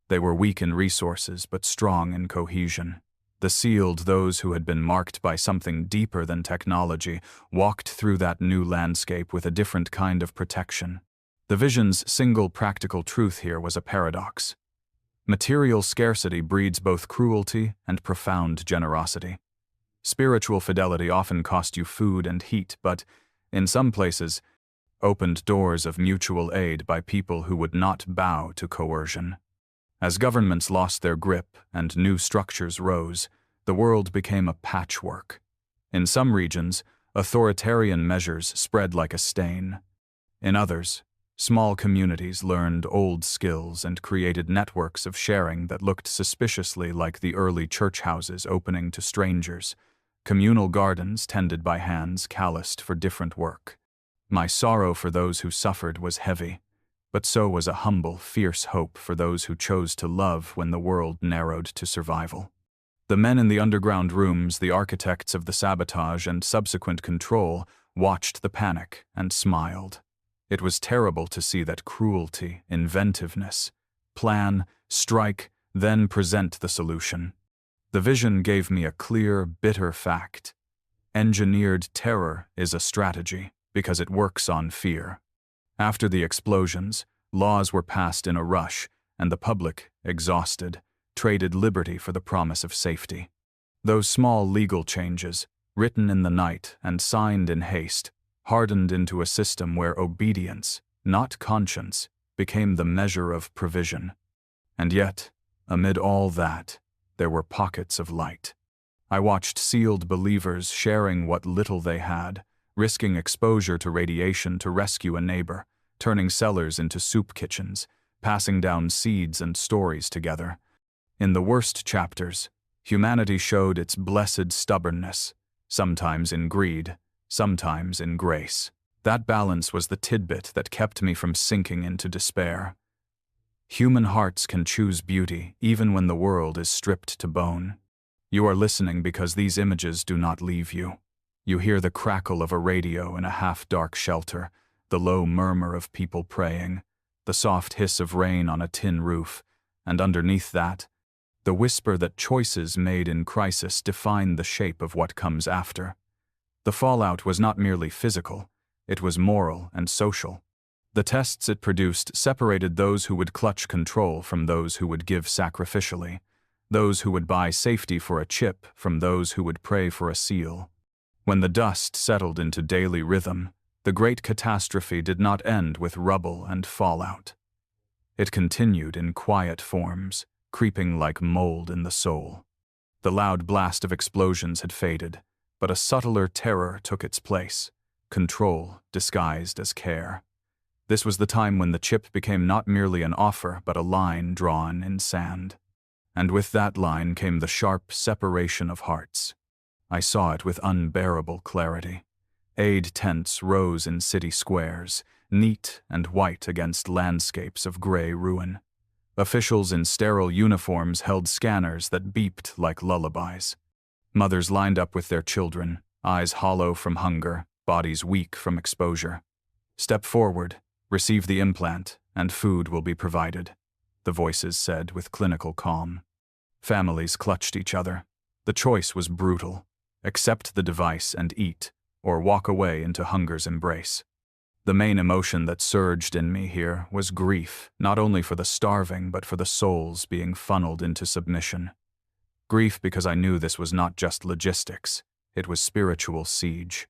They were weak in resources but strong in cohesion. The sealed, those who had been marked by something deeper than technology, walked through that new landscape with a different kind of protection. The vision's single practical truth here was a paradox. Material scarcity breeds both cruelty and profound generosity. Spiritual fidelity often cost you food and heat, but, in some places, opened doors of mutual aid by people who would not bow to coercion. As governments lost their grip and new structures rose, the world became a patchwork. In some regions, authoritarian measures spread like a stain. In others, small communities learned old skills and created networks of sharing that looked suspiciously like the early church houses opening to strangers, communal gardens tended by hands calloused for different work. My sorrow for those who suffered was heavy, but so was a humble, fierce hope for those who chose to love when the world narrowed to survival. The men in the underground rooms, the architects of the sabotage and subsequent control, watched the panic and smiled. It was terrible to see that cruelty, inventiveness, plan, strike, then present the solution. The vision gave me a clear, bitter fact. Engineered terror is a strategy because it works on fear. After the explosions, laws were passed in a rush, and the public, exhausted, traded liberty for the promise of safety. Those small legal changes, written in the night and signed in haste, hardened into a system where obedience, not conscience, became the measure of provision. And yet, amid all that, there were pockets of light. I watched sealed believers sharing what little they had, risking exposure to radiation to rescue a neighbor, turning cellars into soup kitchens, passing down seeds and stories together. In the worst chapters, humanity showed its blessed stubbornness, sometimes in greed, sometimes in grace. That balance was the tidbit that kept me from sinking into despair. Human hearts can choose beauty even when the world is stripped to bone. You are listening because these images do not leave you. You hear the crackle of a radio in a half-dark shelter, the low murmur of people praying, the soft hiss of rain on a tin roof, and underneath that, the whisper that choices made in crisis define the shape of what comes after. The fallout was not merely physical, it was moral and social. The tests it produced separated those who would clutch control from those who would give sacrificially, those who would buy safety for a chip from those who would pray for a seal. When the dust settled into daily rhythm, the great catastrophe did not end with rubble and fallout. It continued in quiet forms, creeping like mold in the soul. The loud blast of explosions had faded, but a subtler terror took its place, control disguised as care. This was the time when the chip became not merely an offer but a line drawn in sand. And with that line came the sharp separation of hearts. I saw it with unbearable clarity. Aid tents rose in city squares, neat and white against landscapes of gray ruin. Officials in sterile uniforms held scanners that beeped like lullabies. Mothers lined up with their children, eyes hollow from hunger, bodies weak from exposure. Step forward, receive the implant, and food will be provided, the voices said with clinical calm. Families clutched each other. The choice was brutal. Accept the device and eat, or walk away into hunger's embrace. The main emotion that surged in me here was grief, not only for the starving but for the souls being funneled into submission. Grief because I knew this was not just logistics, it was spiritual siege.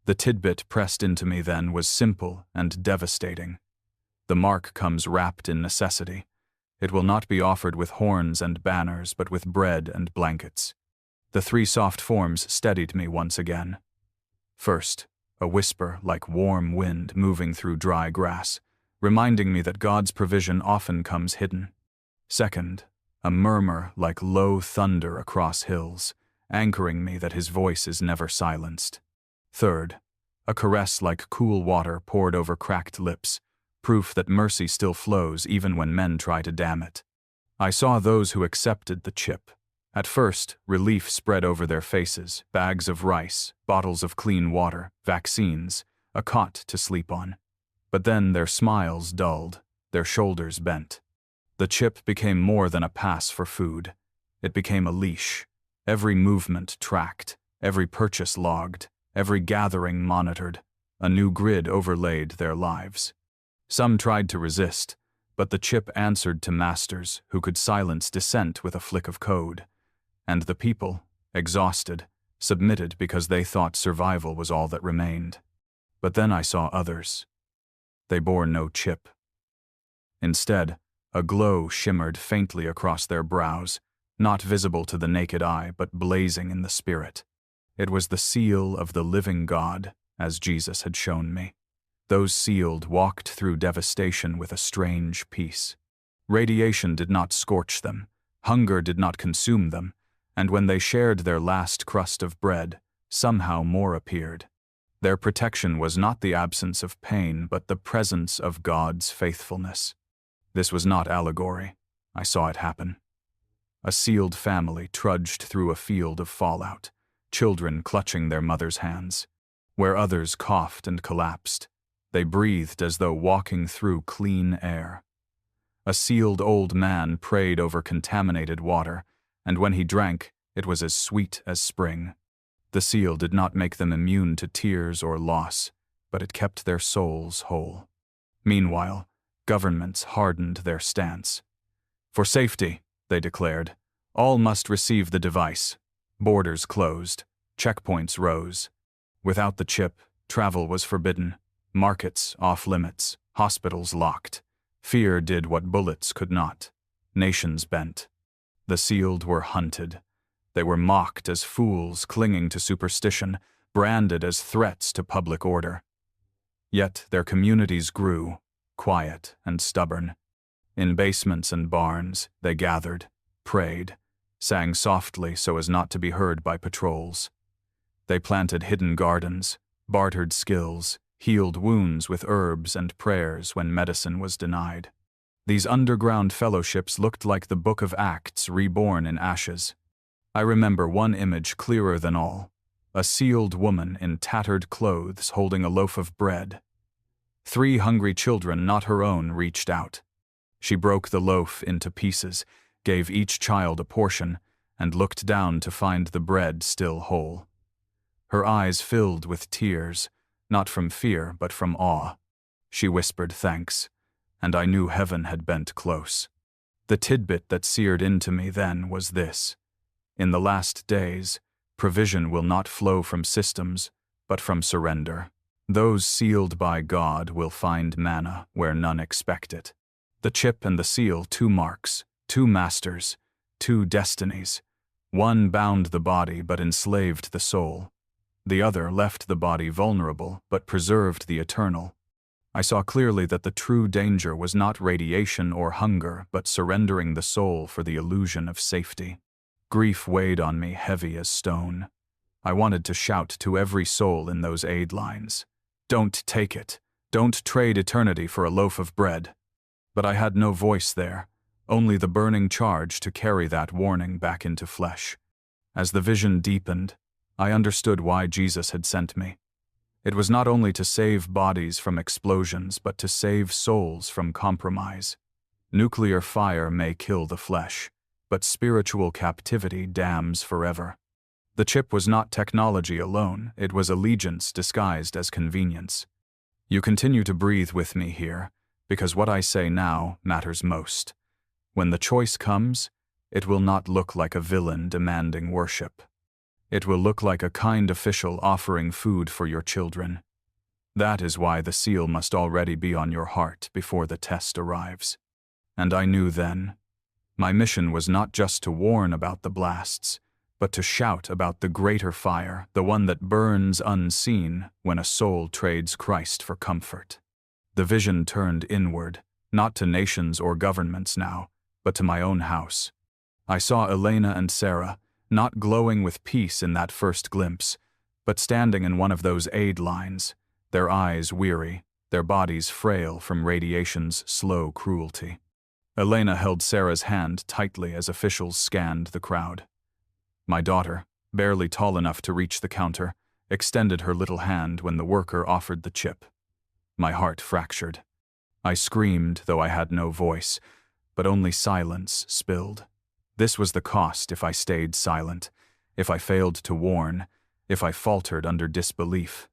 The tidbit pressed into me then was simple and devastating. The mark comes wrapped in necessity. It will not be offered with horns and banners but with bread and blankets. The three soft forms steadied me once again. First, a whisper like warm wind moving through dry grass, reminding me that God's provision often comes hidden. Second, a murmur like low thunder across hills, anchoring me that his voice is never silenced. Third, a caress like cool water poured over cracked lips, proof that mercy still flows even when men try to dam it. I saw those who accepted the chip. At first, relief spread over their faces, bags of rice, bottles of clean water, vaccines, a cot to sleep on. But then their smiles dulled, their shoulders bent. The chip became more than a pass for food. It became a leash, every movement tracked, every purchase logged, every gathering monitored. A new grid overlaid their lives. Some tried to resist, but the chip answered to masters who could silence dissent with a flick of code. And the people, exhausted, submitted because they thought survival was all that remained. But then I saw others. They bore no chip. Instead, a glow shimmered faintly across their brows, not visible to the naked eye but blazing in the spirit. It was the seal of the living God, as Jesus had shown me. Those sealed walked through devastation with a strange peace. Radiation did not scorch them, hunger did not consume them, and when they shared their last crust of bread, somehow more appeared. Their protection was not the absence of pain, but the presence of God's faithfulness. This was not allegory. I saw it happen. A sealed family trudged through a field of fallout, children clutching their mother's hands. Where others coughed and collapsed, they breathed as though walking through clean air. A sealed old man prayed over contaminated water, and when he drank, it was as sweet as spring. The seal did not make them immune to tears or loss, but it kept their souls whole. Meanwhile, governments hardened their stance. For safety, they declared, all must receive the device. Borders closed, checkpoints rose. Without the chip, travel was forbidden, markets off-limits, hospitals locked. Fear did what bullets could not. Nations bent. The sealed were hunted. They were mocked as fools clinging to superstition, branded as threats to public order. Yet their communities grew, quiet and stubborn. In basements and barns, they gathered, prayed, sang softly so as not to be heard by patrols. They planted hidden gardens, bartered skills, healed wounds with herbs and prayers when medicine was denied. These underground fellowships looked like the Book of Acts reborn in ashes. I remember one image clearer than all, a sealed woman in tattered clothes holding a loaf of bread. 3 hungry children, not her own, reached out. She broke the loaf into pieces, gave each child a portion, and looked down to find the bread still whole. Her eyes filled with tears, not from fear but from awe. She whispered thanks, and I knew heaven had bent close. The tidbit that seared into me then was this: in the last days, provision will not flow from systems, but from surrender. Those sealed by God will find manna where none expect it. The chip and the seal, 2 marks, 2 masters, 2 destinies. One bound the body but enslaved the soul. The other left the body vulnerable but preserved the eternal. I saw clearly that the true danger was not radiation or hunger, but surrendering the soul for the illusion of safety. Grief weighed on me heavy as stone. I wanted to shout to every soul in those aid lines, "Don't take it. Don't trade eternity for a loaf of bread." But I had no voice there, only the burning charge to carry that warning back into flesh. As the vision deepened, I understood why Jesus had sent me. It was not only to save bodies from explosions, but to save souls from compromise. Nuclear fire may kill the flesh, but spiritual captivity damns forever. The chip was not technology alone, it was allegiance disguised as convenience. You continue to breathe with me here, because what I say now matters most. When the choice comes, it will not look like a villain demanding worship. It will look like a kind official offering food for your children. That is why the seal must already be on your heart before the test arrives. And I knew then, my mission was not just to warn about the blasts, but to shout about the greater fire, the one that burns unseen when a soul trades Christ for comfort. The vision turned inward, not to nations or governments now, but to my own house. I saw Elena and Sarah, not glowing with peace in that first glimpse, but standing in one of those aid lines, their eyes weary, their bodies frail from radiation's slow cruelty. Elena held Sarah's hand tightly as officials scanned the crowd. My daughter, barely tall enough to reach the counter, extended her little hand when the worker offered the chip. My heart fractured. I screamed, though I had no voice, but only silence spilled. This was the cost if I stayed silent, if I failed to warn, if I faltered under disbelief.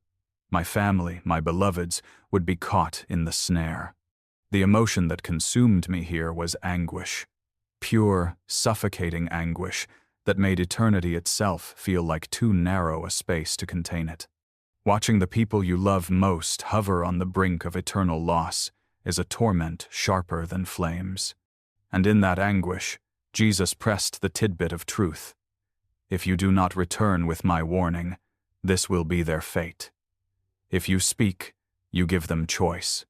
My family, my beloveds, would be caught in the snare. The emotion that consumed me here was anguish. Pure, suffocating anguish that made eternity itself feel like too narrow a space to contain it. Watching the people you love most hover on the brink of eternal loss is a torment sharper than flames. And in that anguish, Jesus pressed the tidbit of truth. If you do not return with my warning, this will be their fate. If you speak, you give them choice.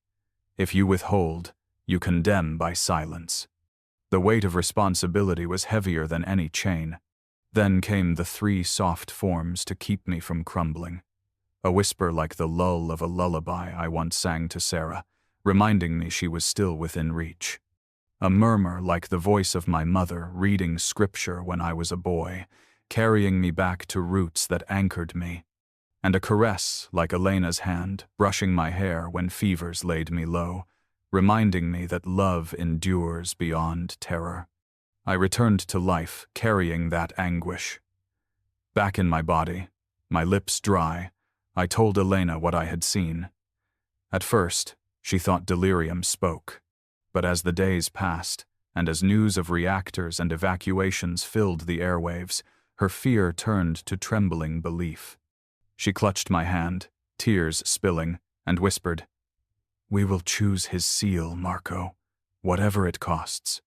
If you withhold, you condemn by silence. The weight of responsibility was heavier than any chain. Then came the 3 soft forms to keep me from crumbling. A whisper like the lull of a lullaby I once sang to Sarah, reminding me she was still within reach. A murmur like the voice of my mother reading scripture when I was a boy, carrying me back to roots that anchored me. And a caress like Elena's hand, brushing my hair when fevers laid me low, reminding me that love endures beyond terror. I returned to life, carrying that anguish. Back in my body, my lips dry, I told Elena what I had seen. At first, she thought delirium spoke. But as the days passed, and as news of reactors and evacuations filled the airwaves, her fear turned to trembling belief. She clutched my hand, tears spilling, and whispered, "We will choose his seal, Marco, whatever it costs."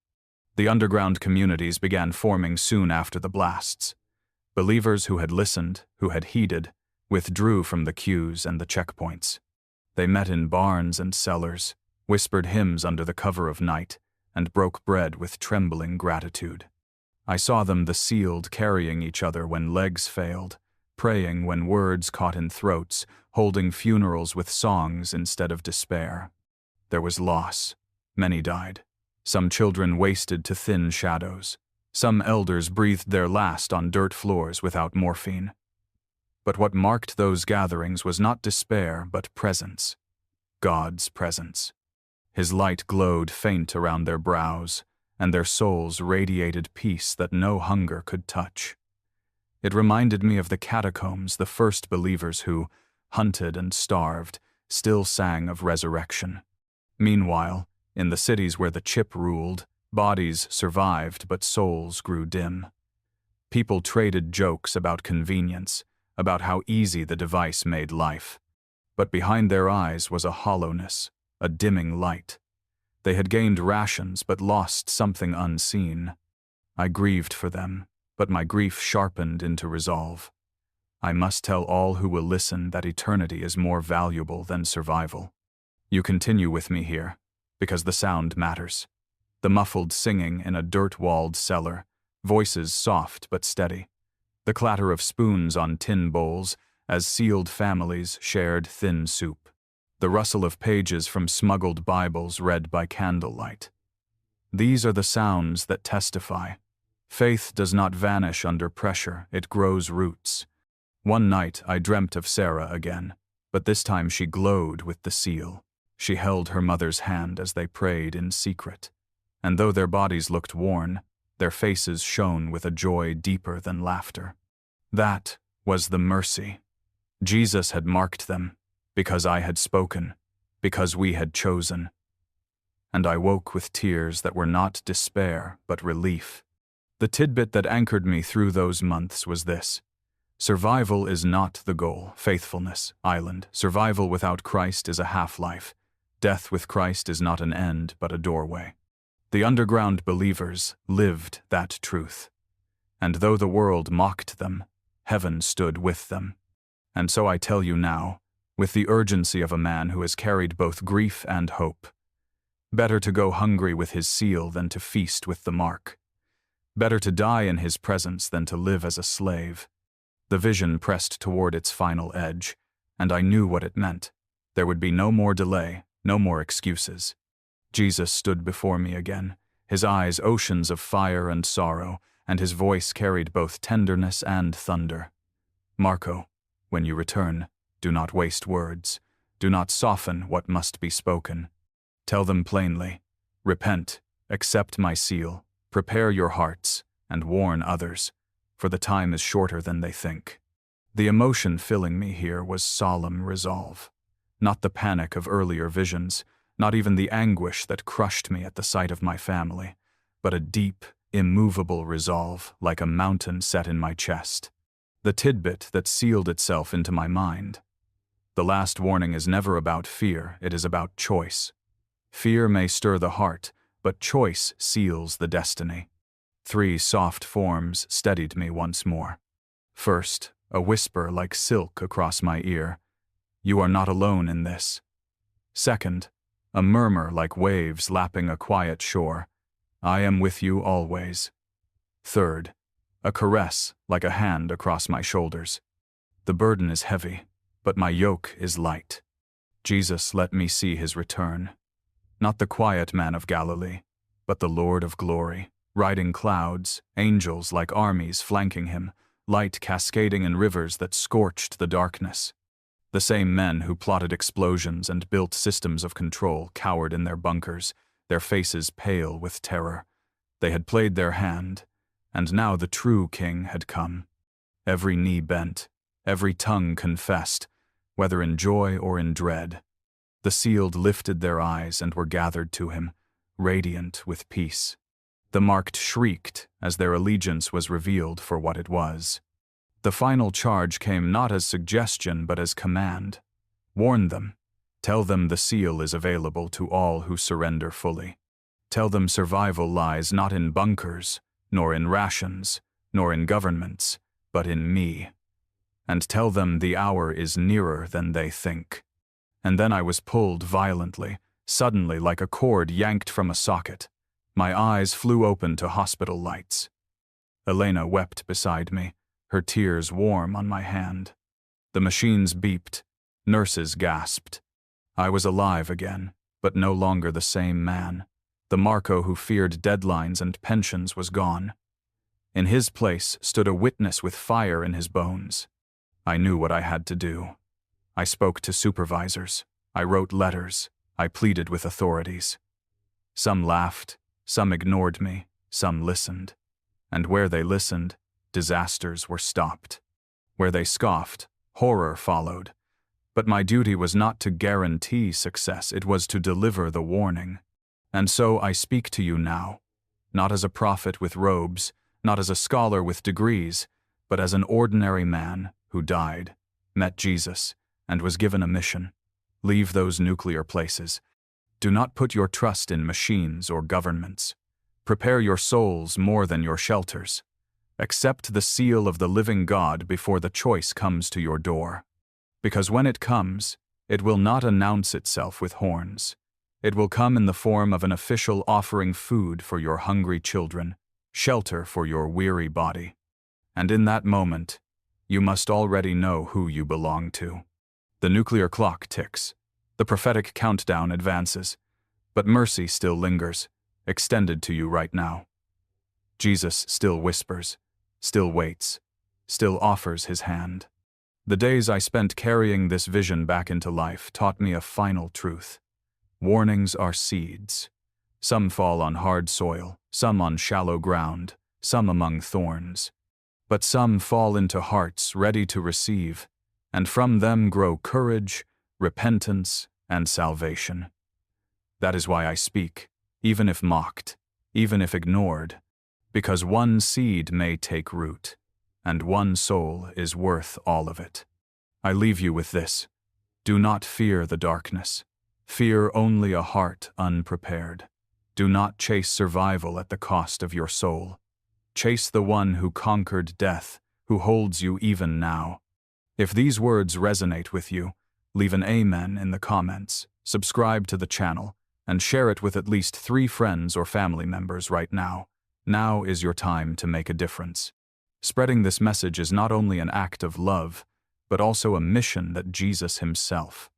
The underground communities began forming soon after the blasts. Believers who had listened, who had heeded, withdrew from the queues and the checkpoints. They met in barns and cellars, whispered hymns under the cover of night, and broke bread with trembling gratitude. I saw them the sealed carrying each other when legs failed, praying when words caught in throats, holding funerals with songs instead of despair. There was loss. Many died. Some children wasted to thin shadows. Some elders breathed their last on dirt floors without morphine. But what marked those gatherings was not despair, but presence. God's presence. His light glowed faint around their brows, and their souls radiated peace that no hunger could touch. It reminded me of the catacombs, the first believers who, hunted and starved, still sang of resurrection. Meanwhile, in the cities where the chip ruled, bodies survived but souls grew dim. People traded jokes about convenience, about how easy the device made life. But behind their eyes was a hollowness, a dimming light. They had gained rations but lost something unseen. I grieved for them, but my grief sharpened into resolve. I must tell all who will listen that eternity is more valuable than survival. You continue with me here, because the sound matters. The muffled singing in a dirt-walled cellar, voices soft but steady. The clatter of spoons on tin bowls as sealed families shared thin soup. The rustle of pages from smuggled Bibles read by candlelight. These are the sounds that testify. Faith does not vanish under pressure, it grows roots. One night I dreamt of Sarah again, but this time she glowed with the seal. She held her mother's hand as they prayed in secret. And though their bodies looked worn, their faces shone with a joy deeper than laughter. That was the mercy. Jesus had marked them, because I had spoken, because we had chosen. And I woke with tears that were not despair, but relief. The tidbit that anchored me through those months was this. Survival is not the goal, faithfulness, island. Survival without Christ is a half-life. Death with Christ is not an end, but a doorway. The underground believers lived that truth. And though the world mocked them, heaven stood with them. And so I tell you now, with the urgency of a man who has carried both grief and hope. Better to go hungry with his seal than to feast with the mark. Better to die in his presence than to live as a slave. The vision pressed toward its final edge, and I knew what it meant. There would be no more delay, no more excuses. Jesus stood before me again, his eyes oceans of fire and sorrow, and his voice carried both tenderness and thunder. Marco, when you return, do not waste words. Do not soften what must be spoken. Tell them plainly, repent, accept my seal, prepare your hearts, and warn others, for the time is shorter than they think. The emotion filling me here was solemn resolve. Not the panic of earlier visions, not even the anguish that crushed me at the sight of my family, but a deep, immovable resolve like a mountain set in my chest. The tidbit that sealed itself into my mind. The last warning is never about fear, it is about choice. Fear may stir the heart, but choice seals the destiny. 3 soft forms steadied me once more. First, a whisper like silk across my ear. You are not alone in this. Second, a murmur like waves lapping a quiet shore. I am with you always. Third, a caress like a hand across my shoulders. The burden is heavy, but my yoke is light. Jesus let me see his return. Not the quiet man of Galilee, but the Lord of glory, riding clouds, angels like armies flanking him, light cascading in rivers that scorched the darkness. The same men who plotted explosions and built systems of control cowered in their bunkers, their faces pale with terror. They had played their hand, and now the true king had come. Every knee bent, every tongue confessed, whether in joy or in dread. The sealed lifted their eyes and were gathered to him, radiant with peace. The marked shrieked as their allegiance was revealed for what it was. The final charge came not as suggestion but as command. Warn them. Tell them the seal is available to all who surrender fully. Tell them survival lies not in bunkers, nor in rations, nor in governments, but in me. And tell them the hour is nearer than they think. And then I was pulled violently, suddenly like a cord yanked from a socket. My eyes flew open to hospital lights. Elena wept beside me, her tears warm on my hand. The machines beeped. Nurses gasped. I was alive again, but no longer the same man. The Marco who feared deadlines and pensions was gone. In his place stood a witness with fire in his bones. I knew what I had to do. I spoke to supervisors. I wrote letters. I pleaded with authorities. Some laughed, some ignored me, some listened. And where they listened, disasters were stopped. Where they scoffed, horror followed. But my duty was not to guarantee success, it was to deliver the warning. And so I speak to you now, not as a prophet with robes, not as a scholar with degrees, but as an ordinary man who died, met Jesus, and was given a mission. Leave those nuclear places. Do not put your trust in machines or governments. Prepare your souls more than your shelters. Accept the seal of the living God before the choice comes to your door. Because when it comes, it will not announce itself with horns. It will come in the form of an official offering food for your hungry children, shelter for your weary body. And in that moment, you must already know who you belong to. The nuclear clock ticks. The prophetic countdown advances. But mercy still lingers, extended to you right now. Jesus still whispers, still waits, still offers his hand. The days I spent carrying this vision back into life taught me a final truth. Warnings are seeds. Some fall on hard soil, some on shallow ground, some among thorns. But some fall into hearts ready to receive, and from them grow courage, repentance, and salvation. That is why I speak, even if mocked, even if ignored, because one seed may take root, and one soul is worth all of it. I leave you with this. Do not fear the darkness. Fear only a heart unprepared. Do not chase survival at the cost of your soul. Chase the one who conquered death, who holds you even now. If these words resonate with you, leave an amen in the comments, subscribe to the channel, and share it with at least 3 friends or family members right now. Now is your time to make a difference. Spreading this message is not only an act of love, but also a mission that Jesus himself